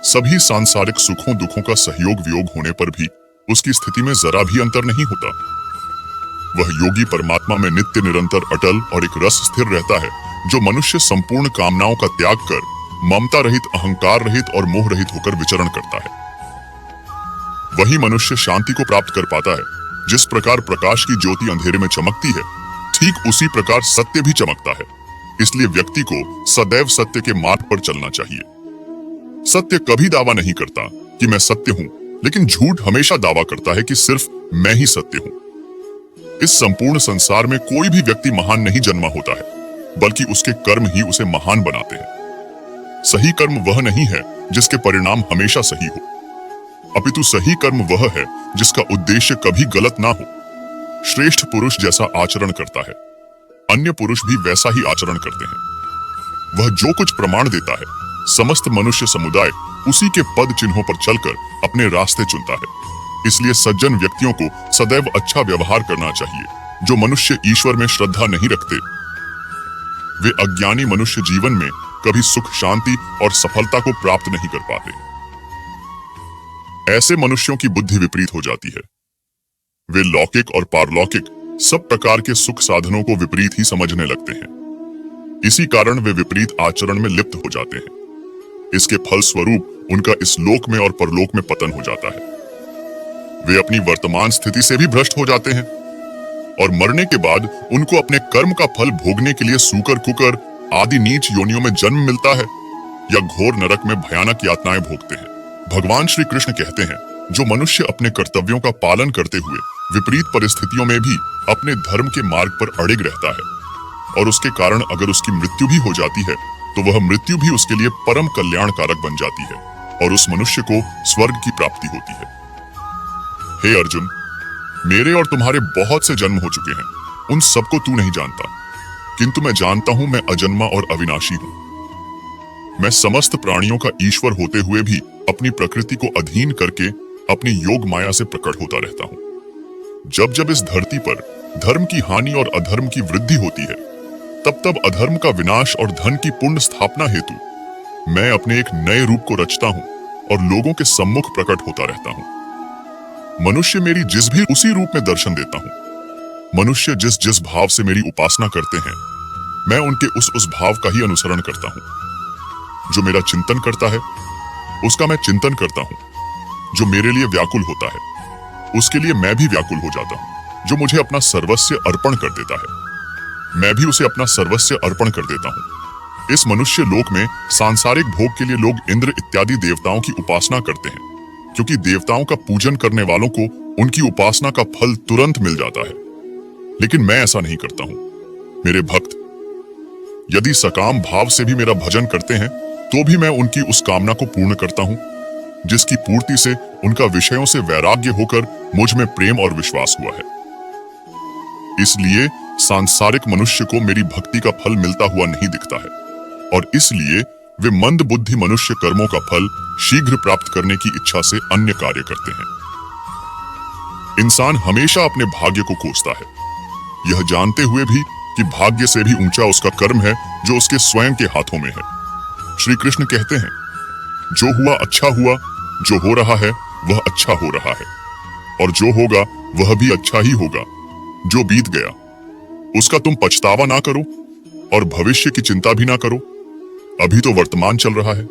सभी सांसारिक सुखों दुखों का सहयोग वियोग होने पर भी उसकी स्थिति में जरा भी अंतर नहीं होता। वह योगी परमात्मा में नित्य निरंतर अटल और एक रस स्थिर रहता है, जो मनुष्य संपूर्ण कामनाओं का त्याग कर ममता रहित, अहंकार रहित और मोह रहित होकर विचरण करता है। वही मनुष्य शांति को प्राप्त कर पाता है। जिस प्रकार प्रकाश की ज्योति अंधेरे में चमकती है, ठीक उसी प्रकार सत्य भी चमकता है। इसलिए व्यक्ति को सदैव सत्य के मार्ग पर चलना चाहिए। सत्य कभी दावा नहीं करता कि मैं सत्य हूं, लेकिन झूठ हमेशा दावा करता है कि सिर्फ मैं ही सत्य हूं। इस संपूर्ण संसार में कोई भी व्यक्ति महान नहीं जन्मा होता है, बल्कि उसके कर्म ही उसे महान बनाते हैं। सही कर्म वह नहीं है जिसके परिणाम हमेशा सही हो, अपितु सही कर्म वह है जिसका उद्देश्य कभी गलत ना हो। श्रेष्ठ पुरुष जैसा आचरण करता है, अन्य पुरुष भी वैसा ही आचरण करते हैं। वह जो कुछ प्रमाण देता है, समस्त मनुष्य समुदाय उसी के पद चिन्हों पर चलकर अपने रास्ते चुनता है। इसलिए सज्जन व्यक्तियों को सदैव अच्छा व्यवहार करना चाहिए। जो मनुष्य ईश्वर में श्रद्धा नहीं रखते, वे अज्ञानी मनुष्य जीवन में कभी सुख शांति और सफलता को प्राप्त नहीं कर पाते। ऐसे मनुष्यों की बुद्धि विपरीत हो जाती है। वे लौकिक और पारलौकिक सब प्रकार के सुख साधनों को विपरीत ही समझने लगते हैं। इसी कारण वे विपरीत आचरण में लिप्त हो जाते हैं। इसके फल स्वरूप उनका इस लोक में और परलोक में पतन हो जाता है। वे अपनी वर्तमान स्थिति से भी भ्रष्ट हो जाते हैं। और मरने के बाद उनको अपने कर्म का फल भोगने के लिए सूकर कुकर आदि नीच योनियों में जन्म मिलता है या घोर नरक में भयानक यातनाएं भोगते हैं। भगवान श्री कृष्ण कहते हैं, जो मनुष्य अपने कर्तव्यों का पालन करते हुए विपरीत परिस्थितियों में भी अपने धर्म के मार्ग पर अड़िग रहता है और उसके कारण अगर उसकी मृत्यु भी हो जाती है तो वह मृत्यु भी उसके लिए परम कल्याणकारक बन जाती है और उस मनुष्य को स्वर्ग की प्राप्ति होती है। हे अर्जुन, मेरे और तुम्हारे बहुत से जन्म हो चुके हैं, उन सबको तू नहीं जानता, किंतु मैं जानता हूं मैं अजन्मा और अविनाशी हूं। मैं समस्त प्राणियों का ईश्वर होते हुए भी अपनी प्रकृति को अधीन करके अपनी योग माया से प्रकट होता रहता हूं। जब जब इस धरती पर धर्म की हानि और अधर्म की वृद्धि होती है, तब तब अधर्म का विनाश और धन की पुण्य स्थापना हेतु मैं अपने एक नए रूप को रचता हूं और लोगों के सम्मुख प्रकट होता रहता हूं। मनुष्य मेरी जिस भी उसी रूप में दर्शन देता हूं। मनुष्य जिस जिस भाव से मेरी उपासना करते हैं, मैं उनके उस भाव का ही अनुसरण करता हूं। जो मेरा चिंतन करता है उसका मैं चिंतन करता हूं। जो मेरे लिए व्याकुल होता है उसके लिए मैं भी व्याकुल हो जाता हूं। जो मुझे अपना सर्वस्व अर्पण कर देता है, मैं भी उसे अपना सर्वस्व अर्पण कर देता हूं। इस मनुष्य लोक में सांसारिक भोग के लिए लोग इंद्र इत्यादि देवताओं की उपासना करते हैं, क्योंकि देवताओं का पूजन करने वालों को उनकी उपासना का फल तुरंत मिल जाता है। लेकिन मैं ऐसा नहीं करता हूं। मेरे भक्त यदि सकाम भाव से भी मेरा भजन करते हैं, तो भी मैं उनकी उस कामना को पूर्ण करता हूं जिसकी पूर्ति से उनका विषयों से वैराग्य होकर मुझ में प्रेम और विश्वास हुआ है। इसलिए सांसारिक मनुष्य को मेरी भक्ति का फल मिलता हुआ नहीं दिखता है और इसलिए वे मंद बुद्धि मनुष्य कर्मों का फल शीघ्र प्राप्त करने की इच्छा से अन्य कार्य करते हैं। इंसान हमेशा अपने भाग्य को कोसता है, यह जानते हुए भी कि भाग्य से भी ऊंचा उसका कर्म है जो उसके स्वयं के हाथों में है। श्री कृष्ण कहते हैं, जो हुआ अच्छा हुआ, जो हो रहा है वह अच्छा हो रहा है और जो होगा वह भी अच्छा ही होगा। जो बीत गया उसका तुम पछतावा ना करो और भविष्य की चिंता भी ना करो। अभी तो वर्तमान चल रहा है।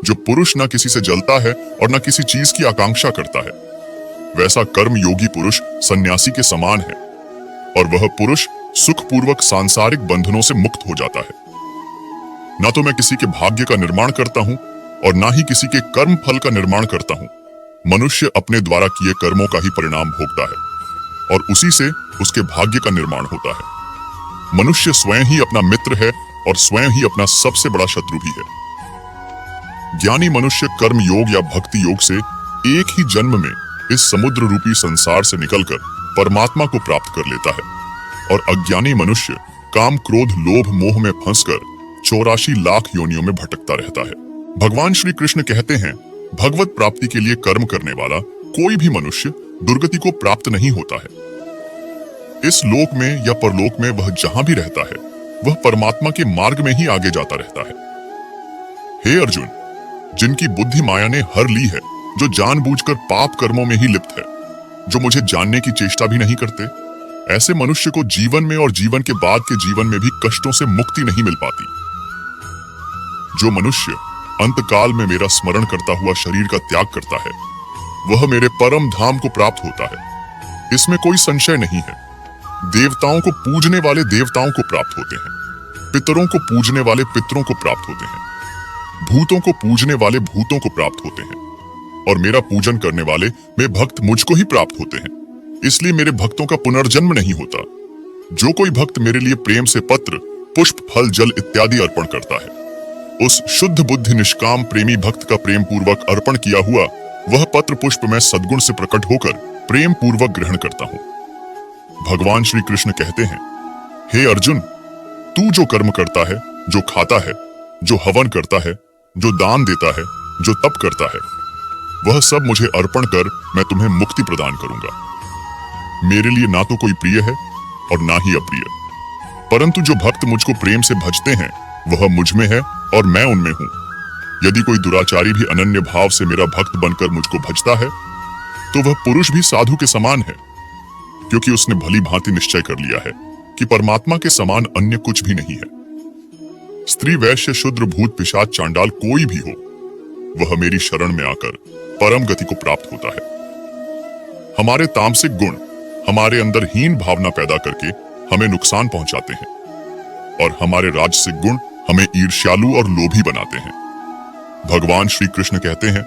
जो पुरुष ना किसी से जलता है और ना किसी चीज की आकांक्षा करता है, वैसा कर्म योगी पुरुष सन्यासी के समान है और वह पुरुष सुखपूर्वक सांसारिक बंधनों से मुक्त हो जाता है। ना तो मैं किसी के भाग्य का निर्माण करता हूं और ना ही किसी के कर्म फल का निर्माण करता हूं। मनुष्य अपने द्वारा किए कर्मों का ही परिणाम भोगता है और उसी से उसके भाग्य का निर्माण होता है। मनुष्य स्वयं ही अपना मित्र है और स्वयं ही अपना सबसे बड़ा शत्रु भी है। ज्ञानी मनुष्य कर्म योग या भक्ति योग से एक ही जन्म में इस समुद्र रूपी संसार से निकलकर परमात्मा को प्राप्त कर लेता है और अज्ञानी मनुष्य काम क्रोध लोभ मोह में फंसकर 84 लाख योनियों में भटकता रहता है। भगवान श्री कृष्ण कहते हैं, भगवत प्राप्ति के लिए कर्म करने वाला कोई भी मनुष्य दुर्गति को प्राप्त नहीं होता है। इस लोक में या परलोक में वह जहां भी रहता है, वह परमात्मा के मार्ग में ही आगे जाता रहता है। हे अर्जुन, जिनकी बुद्धि माया ने हर ली है, जो जानबूझकर पाप कर्मों में ही लिप्त है, जो मुझे जानने की चेष्टा भी नहीं करते, ऐसे मनुष्य को जीवन में और जीवन के बाद के जीवन में भी कष्टों से मुक्ति नहीं मिल पाती। जो मनुष्य अंतकाल में मेरा स्मरण करता हुआ शरीर का त्याग करता है, वह मेरे परम धाम को प्राप्त होता है। इसमें कोई संशय नहीं है। देवताओं को पूजने वाले देवताओं को प्राप्त होते हैं, पितरों को पूजने वाले पितरों को प्राप्त होते हैं, भूतों को पूजने वाले भूतों को प्राप्त होते हैं और मेरा पूजन करने वाले वे भक्त मुझको ही प्राप्त होते हैं। इसलिए मेरे भक्तों का पुनर्जन्म नहीं होता। जो कोई भक्त मेरे लिए प्रेम से पत्र पुष्प फल जल इत्यादि अर्पण करता है, उस शुद्ध बुद्धि निष्काम प्रेमी भक्त का प्रेम पूर्वक अर्पण किया हुआ वह पत्र पुष्प मैं सद्गुण से प्रकट होकर प्रेम पूर्वक ग्रहण करता हूं। भगवान श्री कृष्ण कहते हैं, हे अर्जुन, तू जो कर्म करता है, जो खाता है, जो हवन करता है, जो दान देता है, जो तप करता है, वह सब मुझे अर्पण कर मैं तुम्हें मुक्ति प्रदान करूंगा। मेरे लिए ना तो कोई प्रिय है और ना ही अप्रिय, परंतु जो भक्त मुझको प्रेम से भजते हैं वह मुझ में है और मैं उनमें हूं। यदि कोई दुराचारी भी अनन्य भाव से मेरा भक्त बनकर मुझको भजता है, तो वह पुरुष भी साधु के समान है, क्योंकि उसने भली भांति निश्चय कर लिया है कि परमात्मा के समान अन्य कुछ भी नहीं है। स्त्री वैश्य शूद्र भूत पिशाच चांडाल कोई भी हो, वह मेरी शरण में आकर परम गति को प्राप्त होता है। हमारे तामसिक गुण हमारे अंदर हीन भावना पैदा करके हमें नुकसान पहुंचाते हैं, और हमारे राजसिक गुण हमें ईर्ष्यालु और लोभी बनाते हैं। भगवान श्री कृष्ण कहते हैं,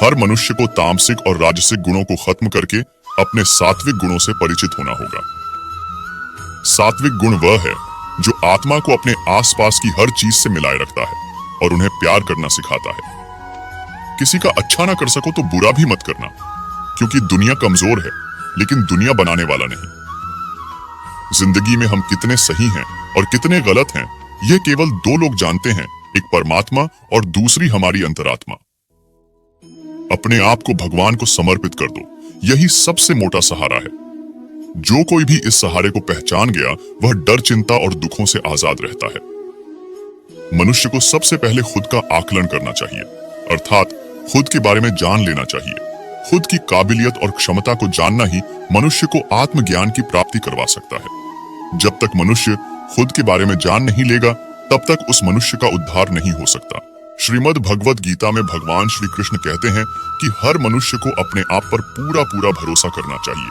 हर मनुष्य को तामसिक और राजसिक गुणों को खत्म करके अपने सात्विक गुणों से परिचित होना होगा। सात्विक गुण वह है जो आत्मा को अपने आसपास की हर चीज से मिलाए रखता है और उन्हें प्यार करना सिखाता है। किसी का अच्छा ना कर सको तो बुरा भी मत करना, क्योंकि दुनिया कमजोर है लेकिन दुनिया बनाने वाला नहीं। जिंदगी में हम कितने सही हैं और कितने गलत हैं, यह केवल दो लोग जानते हैं, एक परमात्मा और दूसरी हमारी अंतरात्मा। अपने आप को भगवान को समर्पित कर दो, यही सबसे मोटा सहारा है। जो कोई भी इस सहारे को पहचान गया वह डर, चिंता और दुखों से आजाद रहता है। मनुष्य को सबसे पहले खुद का आकलन करना चाहिए, अर्थात खुद के बारे में जान लेना चाहिए। खुद की काबिलियत और क्षमता को जानना ही मनुष्य को आत्मज्ञान की प्राप्ति करवा सकता है। जब तक मनुष्य खुद के बारे में जान नहीं लेगा, तब तक उस मनुष्य का उद्धार नहीं हो सकता। श्रीमद् भगवद गीता में भगवान श्री कृष्ण कहते हैं कि हर मनुष्य को अपने आप पर पूरा पूरा भरोसा करना चाहिए,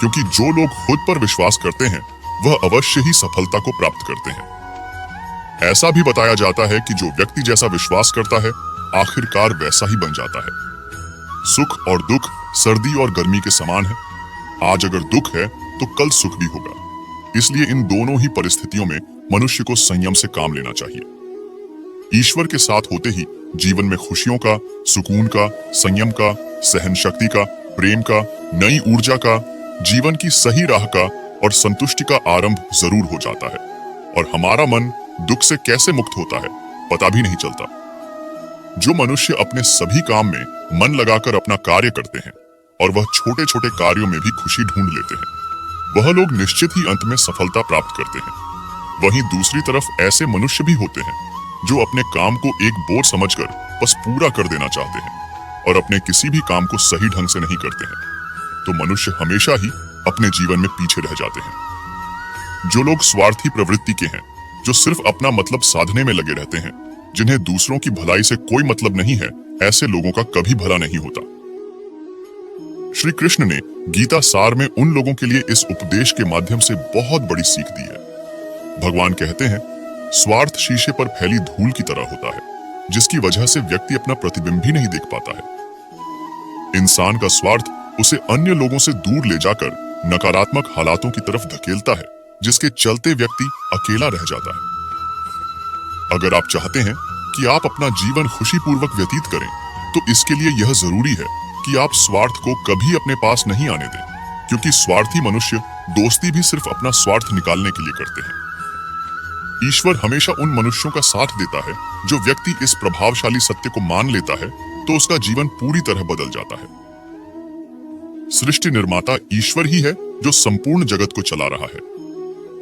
क्योंकि जो लोग खुद पर विश्वास करते हैं वह अवश्य ही सफलता को प्राप्त करते हैं। ऐसा भी बताया जाता है कि जो व्यक्ति जैसा विश्वास करता है, आखिरकार वैसा ही बन जाता है। सुख और दुख सर्दी और गर्मी के समान है। आज अगर दुख है तो कल सुख भी होगा। इसलिए इन दोनों ही परिस्थितियों में मनुष्य को संयम से काम लेना चाहिए। ईश्वर के साथ होते ही जीवन में खुशियों का, सुकून का, संयम का, सहन शक्ति का, प्रेम का, नई ऊर्जा का, जीवन की सही राह का और संतुष्टि का आरंभ जरूर हो जाता है, और हमारा मन दुख से कैसे मुक्त होता है पता भी नहीं चलता। जो मनुष्य अपने सभी काम में मन लगाकर अपना कार्य करते हैं और वह छोटे छोटे कार्यों में भी खुशी ढूंढ लेते हैं, वह लोग निश्चित ही अंत में सफलता प्राप्त करते हैं। वहीं दूसरी तरफ ऐसे मनुष्य भी होते हैं जो अपने काम को एक बोझ समझकर बस पूरा कर देना चाहते हैं और अपने किसी भी काम को सही ढंग से नहीं करते हैं, तो मनुष्य हमेशा ही अपने जीवन में पीछे रह जाते हैं। जो लोग स्वार्थी प्रवृत्ति के हैं, जो सिर्फ अपना मतलब साधने में लगे रहते हैं, जिन्हें दूसरों की भलाई से कोई मतलब नहीं है, ऐसे लोगों का कभी भला नहीं होता। श्री कृष्ण ने गीता सार में उन लोगों के लिए इस उपदेश के माध्यम से बहुत बड़ी सीख दी है। भगवान कहते हैं, स्वार्थ शीशे पर फैली धूल की तरह होता है, जिसकी वजह से व्यक्ति अपना प्रतिबिंब भी नहीं देख पाता है। इंसान का स्वार्थ उसे अन्य लोगों से दूर ले जाकर नकारात्मक हालातों की तरफ धकेलता है, जिसके चलते व्यक्ति अकेला रह जाता है। अगर आप चाहते हैं कि आप अपना जीवन खुशीपूर्वक व्यतीत करें, तो इसके लिए यह जरूरी है कि आप स्वार्थ को कभी अपने पास नहीं आने दें, क्योंकि स्वार्थी मनुष्य दोस्ती भी सिर्फ अपना स्वार्थ निकालने के लिए करते हैं। ईश्वर हमेशा उन मनुष्यों का साथ देता है जो व्यक्ति इस प्रभावशाली सत्य को मान लेता है, तो उसका जीवन पूरी तरह बदल जाता है। सृष्टि निर्माता ईश्वर ही है जो संपूर्ण जगत को चला रहा है।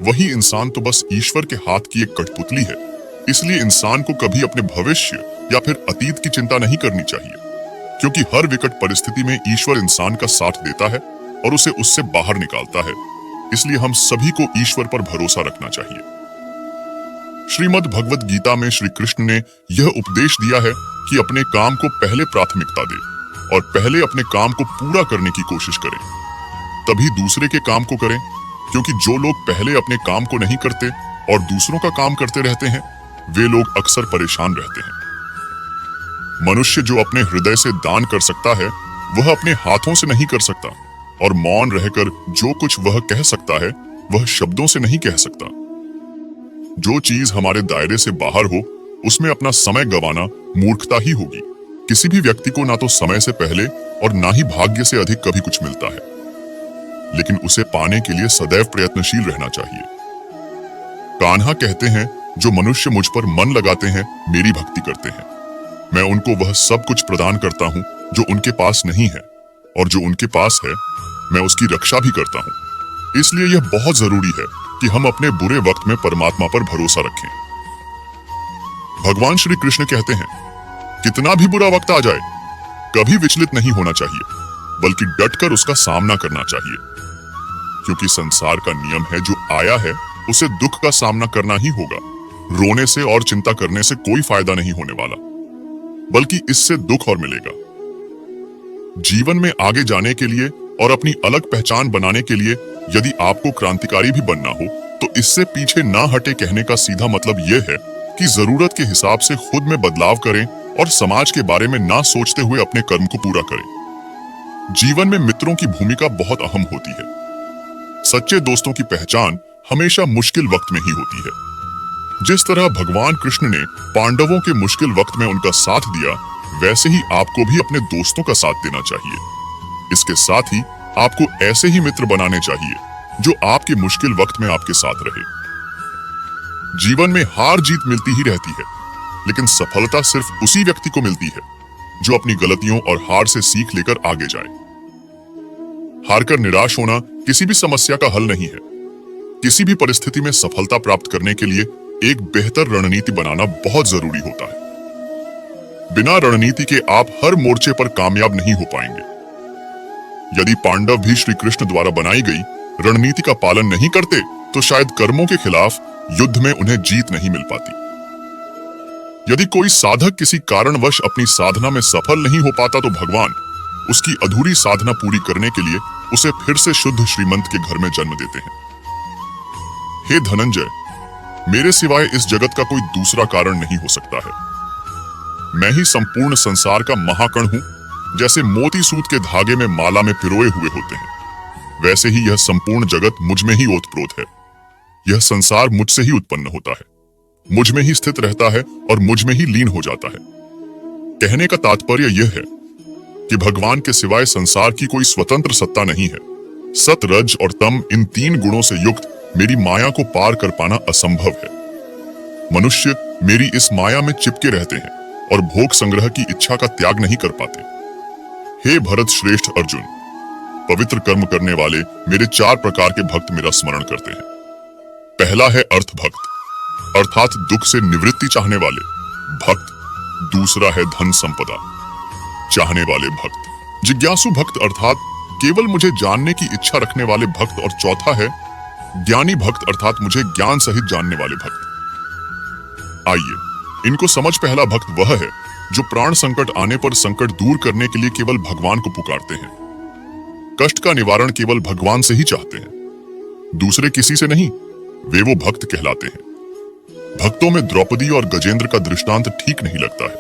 वही इंसान तो बस ईश्वर के हाथ की एक कठपुतली है। इसलिए इंसान को कभी अपने भविष्य या फिर अतीत की चिंता नहीं करनी चाहिए, क्योंकि हर विकट परिस्थिति में ईश्वर इंसान का साथ देता है और उसे उससे बाहर निकालता है। इसलिए हम सभी को ईश्वर पर भरोसा रखना चाहिए। श्रीमद् भगवद गीता में श्री कृष्ण ने यह उपदेश दिया है कि अपने काम को पहले प्राथमिकता दे और पहले अपने काम को पूरा करने की कोशिश करें, तभी दूसरे के काम को करें, क्योंकि जो लोग पहले अपने काम को नहीं करते और दूसरों का काम करते रहते हैं, वे लोग अक्सर परेशान रहते हैं। मनुष्य जो अपने हृदय से दान कर सकता है, वह अपने हाथों से नहीं कर सकता, और मौन रहकर जो कुछ वह कह सकता है, वह शब्दों से नहीं कह सकता। जो चीज हमारे दायरे से बाहर हो, उसमें अपना समय गंवाना मूर्खता ही होगी। किसी भी व्यक्ति को ना तो समय से पहले और ना ही भाग्य से अधिक कभी कुछ मिलता है, लेकिन उसे पाने के लिए सदैव प्रयत्नशील रहना चाहिए। कान्हा कहते हैं, जो मनुष्य मुझ पर मन लगाते हैं, मेरी भक्ति करते हैं, मैं उनको वह सब कुछ प्रदान करता हूँ जो उनके पास नहीं है, और जो उनके पास है मैं उसकी रक्षा भी करता हूँ। इसलिए यह बहुत जरूरी है कि हम अपने बुरे वक्त में परमात्मा पर भरोसा रखें। भगवान श्री कृष्ण कहते हैं, कितना भी बुरा वक्त आ जाए, कभी विचलित नहीं होना चाहिए, बल्कि डटकर उसका सामना करना चाहिए, क्योंकि संसार का नियम है, जो आया है उसे दुख का सामना करना ही होगा। रोने से और चिंता करने से कोई फायदा नहीं होने वाला, बल्कि इससे दुख और मिलेगा। जीवन में आगे जाने के लिए और अपनी अलग पहचान बनाने के लिए यदि आपको क्रांतिकारी भी बनना हो तो इससे पीछे ना हटे कहने का सीधा मतलब यह है कि जरूरत के हिसाब से खुद में बदलाव करें और समाज के बारे में ना सोचते हुए अपने कर्म को पूरा करें। जीवन में मित्रों की भूमिका बहुत अहम होती है। सच्चे दोस्तों की पहचान हमेशा मुश्किल वक्त में ही होती है। जिस तरह भगवान कृष्ण ने पांडवों के मुश्किल वक्त में उनका साथ दिया, वैसे ही आपको भी अपने दोस्तों का साथ देना चाहिए। इसके साथ ही आपको ऐसे ही मित्र बनाने चाहिए जो आपके मुश्किल वक्त में आपके साथ रहे। जीवन में हार जीत मिलती ही रहती है, लेकिन सफलता सिर्फ उसी व्यक्ति को मिलती है जो अपनी गलतियों और हार से सीख लेकर आगे जाए। हारकर निराश होना किसी भी समस्या का हल नहीं है। किसी भी परिस्थिति में सफलता प्राप्त करने के लिए एक बेहतर रणनीति बनाना बहुत जरूरी होता है। बिना रणनीति के आप हर मोर्चे पर कामयाब नहीं हो पाएंगे। यदि पांडव भी श्री कृष्ण द्वारा बनाई गई रणनीति का पालन नहीं करते तो शायद कर्मों के खिलाफ युद्ध में उन्हें जीत नहीं मिल पाती। यदि कोई साधक किसी कारणवश अपनी साधना में सफल नहीं हो पाता तो भगवान उसकी अधूरी साधना पूरी करने के लिए उसे फिर से शुद्ध श्रीमंत के घर में जन्म देते हैं। हे धनंजय, मेरे सिवाय इस जगत का कोई दूसरा कारण नहीं हो सकता है। मैं ही संपूर्ण संसार का महाकण हूं। जैसे मोती सूत के धागे में माला में पिरोए हुए होते हैं, वैसे ही यह संपूर्ण जगत मुझ में ही ओतप्रोत है। यह संसार मुझसे ही उत्पन्न होता है, मुझ में ही स्थित रहता है और मुझ में ही लीन हो जाता है। कहने का तात्पर्य यह है कि भगवान के सिवाय संसार की कोई स्वतंत्र सत्ता नहीं है। सत, रज और तम, इन तीन गुणों से युक्त मेरी माया को पार कर पाना असंभव है। मनुष्य मेरी इस माया में चिपके रहते हैं और भोग संग्रह की इच्छा का त्याग नहीं कर पाते। हे भरत श्रेष्ठ अर्जुन, पवित्र कर्म करने वाले मेरे 4 प्रकार के भक्त मेरा स्मरण करते हैं। पहला है अर्थ भक्त, अर्थात दुख से निवृत्ति चाहने वाले भक्त। दूसरा है धन संपदा चाहने वाले भक्त, जिज्ञासु भक्त अर्थात केवल मुझे जानने की इच्छा रखने वाले भक्त। और चौथा है ज्ञानी भक्त अर्थात मुझे ज्ञान सहित जानने वाले भक्त। आइए इनको समझ। पहला भक्त वह है जो प्राण संकट आने पर संकट दूर करने के लिए केवल भगवान को पुकारते हैं। कष्ट का निवारण केवल भगवान से ही चाहते हैं, दूसरे किसी से नहीं। वे वो भक्त कहलाते हैं। भक्तों में द्रौपदी और गजेंद्र का दृष्टांत ठीक नहीं लगता है,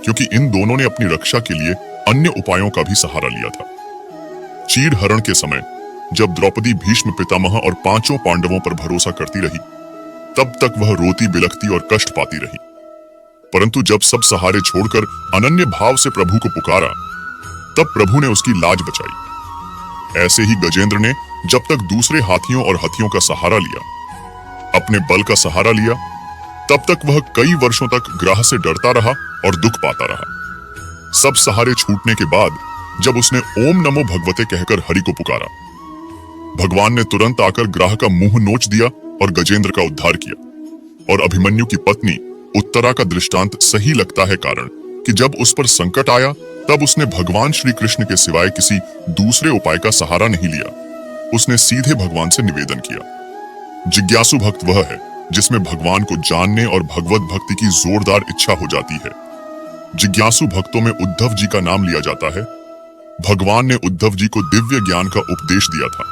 क्योंकि इन दोनों ने अपनी रक्षा के लिए अन्य उपायों का भी सहारा लिया था। चीर हरण के समय जब द्रौपदी भीष्म पितामह और 5 पांडवों पर भरोसा करती रही, तब तक वह रोती बिलखती और कष्ट पाती रही। परंतु जब सब सहारे छोड़कर अनन्य भाव से प्रभु को पुकारा, तब प्रभु ने उसकी लाज बचाई। ऐसे ही गजेंद्र ने जब तक दूसरे हाथियों और हथियों का सहारा लिया, अपने बल का सहारा लिया, तब तक वह कई वर्षों तक ग्राह से डरता रहा और दुख पाता रहा। सब सहारे छूटने के बाद जब उसने ओम नमो भगवते कहकर हरि को पुकारा, भगवान ने तुरंत आकर ग्राह का मुंह नोच दिया और गजेंद्र का उद्धार किया। और अभिमन्यु की पत्नी उत्तरा का दृष्टांत सही लगता है, कारण कि जब उस पर संकट आया तब उसने भगवान श्री कृष्ण के सिवाय किसी दूसरे उपाय का सहारा नहीं लिया। उसने सीधे भगवान से निवेदन किया। जिज्ञासु भक्त वह है जिसमें भगवान को जानने और भगवत भक्ति की जोरदार इच्छा हो जाती है। जिज्ञासु भक्तों में उद्धव जी का नाम लिया जाता है। भगवान ने उद्धव जी को दिव्य ज्ञान का उपदेश दिया था,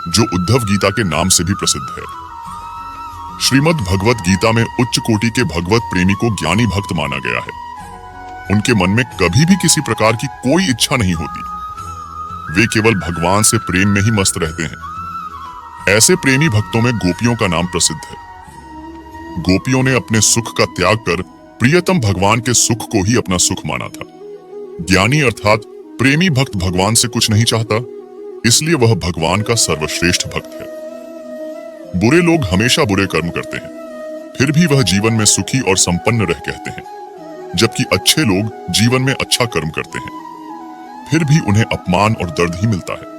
जो उद्धव गीता के नाम से भी प्रसिद्ध है। श्रीमद् भगवत गीता में उच्च कोटि के भगवत प्रेमी को ज्ञानी भक्त माना गया है। उनके मन में कभी भी किसी प्रकार की कोई इच्छा नहीं होती। वे केवल भगवान से प्रेम में ही मस्त रहते हैं। ऐसे प्रेमी भक्तों में गोपियों का नाम प्रसिद्ध है। गोपियों ने अपने सुख का त्याग कर प्रियतम भगवान के सुख को ही अपना सुख माना था। ज्ञानी अर्थात प्रेमी भक्त भगवान से कुछ नहीं चाहता, इसलिए वह भगवान का सर्वश्रेष्ठ भक्त है। बुरे लोग हमेशा बुरे कर्म करते हैं, फिर भी वह जीवन में सुखी और संपन्न रह कहते हैं, जबकि अच्छे लोग जीवन में अच्छा कर्म करते हैं, फिर भी उन्हें अपमान और दर्द ही मिलता है।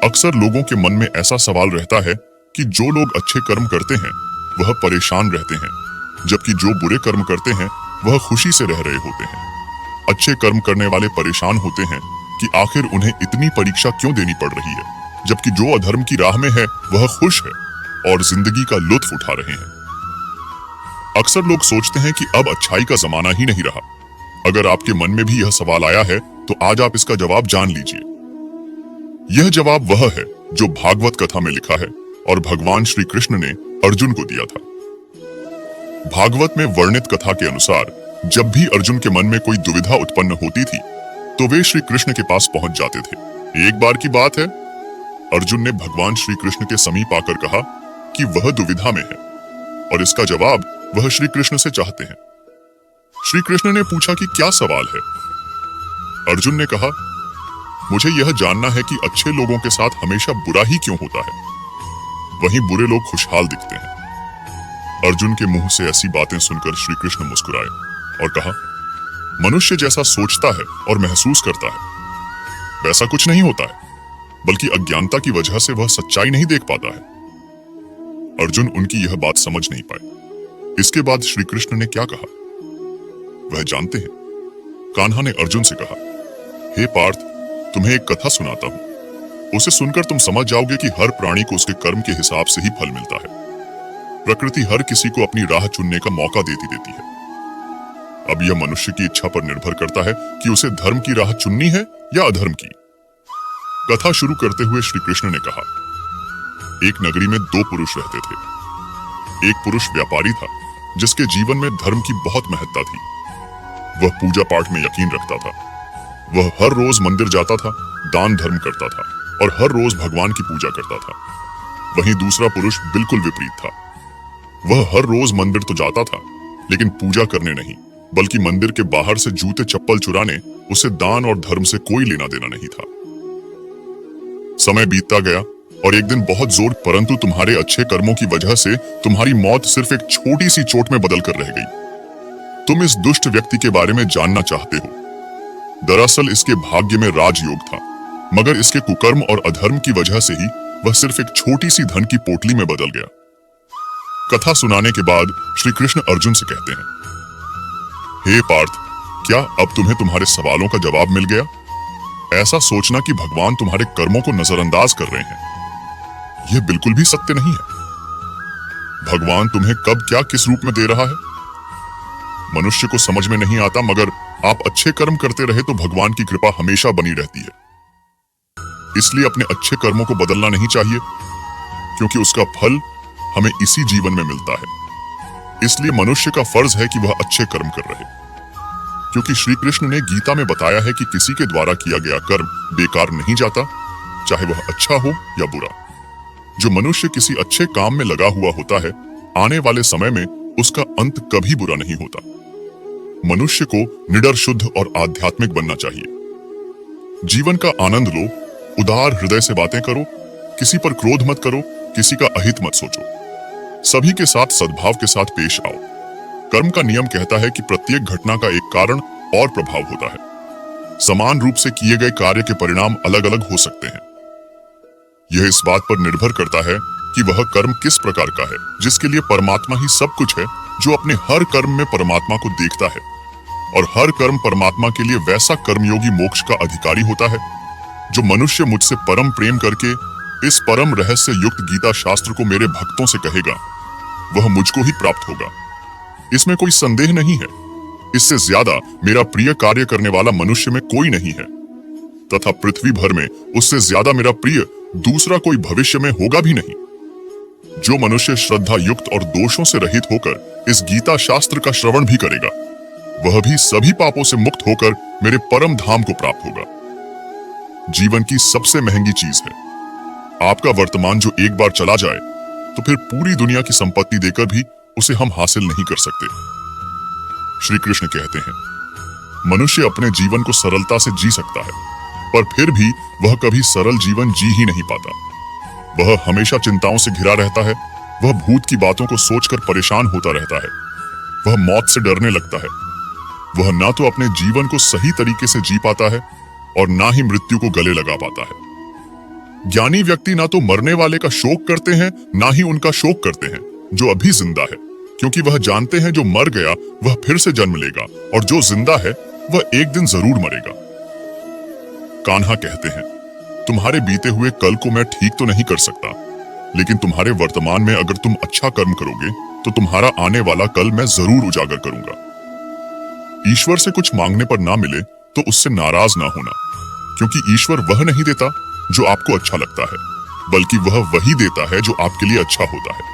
अक्सर लोगों के मन में ऐसा सवाल रहता है कि जो लोग अच्छे कर्म करते हैं वह परेशान रहते हैं, जबकि जो बुरे कर्म करते हैं वह खुशी से रह रहे होते हैं। अच्छे कर्म करने वाले परेशान होते हैं कि आखिर उन्हें इतनी परीक्षा क्यों देनी पड़ रही है, जबकि जो अधर्म की राह में है वह खुश है और जिंदगी का लुत्फ उठा रहे हैं। अक्सर लोग सोचते हैं कि अब अच्छाई का जमाना ही नहीं रहा। अगर आपके मन में भी यह सवाल आया है तो आज आप इसका जवाब जान लीजिए। यह जवाब वह है जो भागवत कथा में लिखा है और भगवान श्री कृष्ण ने अर्जुन को दिया था। भागवत में वर्णित कथा के अनुसार जब भी अर्जुन के मन में कोई दुविधा उत्पन्न होती थी तो वे श्री कृष्ण के पास पहुंच जाते थे। एक बार की बात है, अर्जुन ने भगवान श्री कृष्ण के समीप आकर कहा कि वह दुविधा में है और इसका जवाब वह श्री कृष्ण से चाहते हैं। श्री कृष्ण ने पूछा कि क्या सवाल है? अर्जुन ने कहा, मुझे यह जानना है कि अच्छे लोगों के साथ हमेशा बुरा ही क्यों होता है, वहीं बुरे लोग खुशहाल दिखते हैं। अर्जुन के मुंह से ऐसी बातें सुनकर श्री कृष्ण मुस्कुराए और कहा, मनुष्य जैसा सोचता है और महसूस करता है वैसा कुछ नहीं होता है, बल्कि अज्ञानता की वजह से वह सच्चाई नहीं देख पाता है। अर्जुन उनकी यह बात समझ नहीं पाए। इसके बाद श्री कृष्ण ने क्या कहा वह जानते हैं। कान्हा ने अर्जुन से कहा, हे पार्थ, तुम्हें एक कथा सुनाता हूं। उसे सुनकर तुम समझ जाओगे कि हर प्राणी को उसके कर्म के हिसाब से ही फल मिलता है। प्रकृति हर किसी को अपनी राह चुनने का मौका देती है। अब यह मनुष्य की इच्छा पर निर्भर करता है कि उसे धर्म की राह चुननी है या अधर्म की। कथा शुरू करते हुए श्री कृष्ण ने कहा, एक नगरी में दो पुरुष रहते थे। एक पुरुष व्यापारी था जिसके जीवन में धर्म की बहुत महत्ता थी। वह पूजा पाठ में यकीन रखता था। वह हर रोज मंदिर जाता था, दान धर्म करता था और हर रोज भगवान की पूजा करता था। वहीं दूसरा पुरुष बिल्कुल विपरीत था। वह हर रोज मंदिर तो जाता था लेकिन पूजा करने नहीं, बल्कि मंदिर के बाहर से जूते चप्पल चुराने उसे दान और धर्म से कोई लेना देना नहीं था। समय बीतता गया और एक दिन बहुत जोर, परंतु तुम्हारे अच्छे कर्मों की वजह से तुम्हारी मौत सिर्फ एक छोटी सी चोट में बदल कर रह गई। तुम इस दुष्ट व्यक्ति के बारे में जानना चाहते हो। दरअसल इसके भाग्य में राजयोग था, मगर इसके कुकर्म और अधर्म की वजह से ही वह सिर्फ एक छोटी सी धन की पोटली में बदल गया। कथा सुनाने के बाद श्री कृष्ण अर्जुन से कहते हैं, हे पार्थ, क्या अब तुम्हें तुम्हारे सवालों का जवाब मिल गया? ऐसा सोचना कि भगवान तुम्हारे कर्मों को नजरअंदाज कर रहे हैं, यह बिल्कुल भी सत्य नहीं है। भगवान तुम्हें कब क्या किस रूप में दे रहा है मनुष्य को समझ में नहीं आता, मगर आप अच्छे कर्म करते रहे तो भगवान की कृपा हमेशा बनी रहती है। इसलिए अपने अच्छे कर्मों को बदलना नहीं चाहिए, क्योंकि उसका फल हमें इसी जीवन में मिलता है। इसलिए मनुष्य का फर्ज है कि वह अच्छे कर्म कर रहे, क्योंकि श्री कृष्ण ने गीता में बताया है कि किसी के द्वारा किया गया कर्म बेकार नहीं जाता, चाहे वह अच्छा हो या बुरा। जो मनुष्य किसी अच्छे काम में लगा हुआ होता है, आने वाले समय में उसका अंत कभी बुरा नहीं होता। मनुष्य को निडर, शुद्ध और आध्यात्मिक बनना चाहिए। जीवन का आनंद लो, उदार हृदय से बातें करो, किसी पर क्रोध मत करो, किसी का अहित मत सोचो, सभी के साथ सद्भाव के साथ पेश आओ। कर्म का नियम कहता है कि प्रत्येक घटना का एक कारण और प्रभाव होता है। समान रूप से किए गए कार्य के परिणाम अलग अलग हो सकते हैं। यह इस बात पर निर्भर करता है कि वह कर्म किस प्रकार का है, जिसके लिए परमात्मा ही सब कुछ है, जो अपने हर कर्म में परमात्मा को देखता है, और हर कर्म परमात्मा के लिए वैसा कर्मयोगी मोक्ष का अधिकारी होता है। जो मनुष्य मुझसे परम प्रेम करके इस परम रहस्य युक्त गीता शास्त्र को मेरे भक्तों से कहेगा, वह मुझको ही प्राप्त होगा। इसमें कोई संदेह नहीं है। इससे ज्यादा मेरा प्रिय कार्य करने वाला मनुष्य में कोई नहीं है, तथा पृथ्वी भर में उससे ज्यादा मेरा प्रिय दूसरा कोई भविष्य में होगा भी नहीं। जो मनुष्य श्रद्धा युक्त और दोषों से रहित होकर इस गीता शास्त्र का श्रवण भी करेगा, वह भी सभी पापों से मुक्त होकर मेरे परम धाम को प्राप्त होगा। जीवन की सबसे महंगी चीज है आपका वर्तमान, जो एक बार चला जाए तो फिर पूरी दुनिया की संपत्ति देकर भी उसे हम हासिल नहीं कर सकते। श्री कृष्ण कहते हैं, मनुष्य अपने जीवन को सरलता से जी सकता है, पर फिर भी वह कभी सरल जीवन जी ही नहीं पाता। वह हमेशा चिंताओं से घिरा रहता है। वह भूत की बातों को सोचकर परेशान होता रहता है। वह मौत से डरने लगता है। वह ना तो अपने जीवन को सही तरीके से जी पाता है और ना ही मृत्यु को गले लगा पाता है। ज्ञानी व्यक्ति ना तो मरने वाले का शोक करते हैं, ना ही उनका शोक करते हैं जो अभी जिंदा है, क्योंकि वह जानते हैं जो मर गया वह फिर से जन्म लेगा, और जो जिंदा है वह एक दिन जरूर मरेगा। कान्हा कहते हैं, तुम्हारे बीते हुए कल को मैं ठीक तो नहीं कर सकता, लेकिन तुम्हारे वर्तमान में अगर तुम अच्छा कर्म करोगे तो तुम्हारा आने वाला कल मैं जरूर उजागर करूंगा। ईश्वर से कुछ मांगने पर ना मिले तो उससे नाराज ना होना, क्योंकि ईश्वर वह नहीं देता जो आपको अच्छा लगता है, बल्कि वह वही देता है जो आपके लिए अच्छा होता है।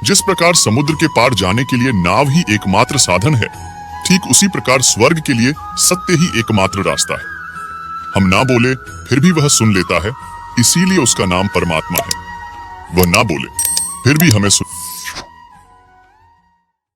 जिस प्रकार समुद्र के पार जाने के लिए नाव ही एकमात्र साधन है, ठीक उसी प्रकार स्वर्ग के लिए सत्य ही एकमात्र रास्ता है। हम ना बोले फिर भी वह सुन लेता है, इसीलिए उसका नाम परमात्मा है। वह ना बोले फिर भी हमें सुन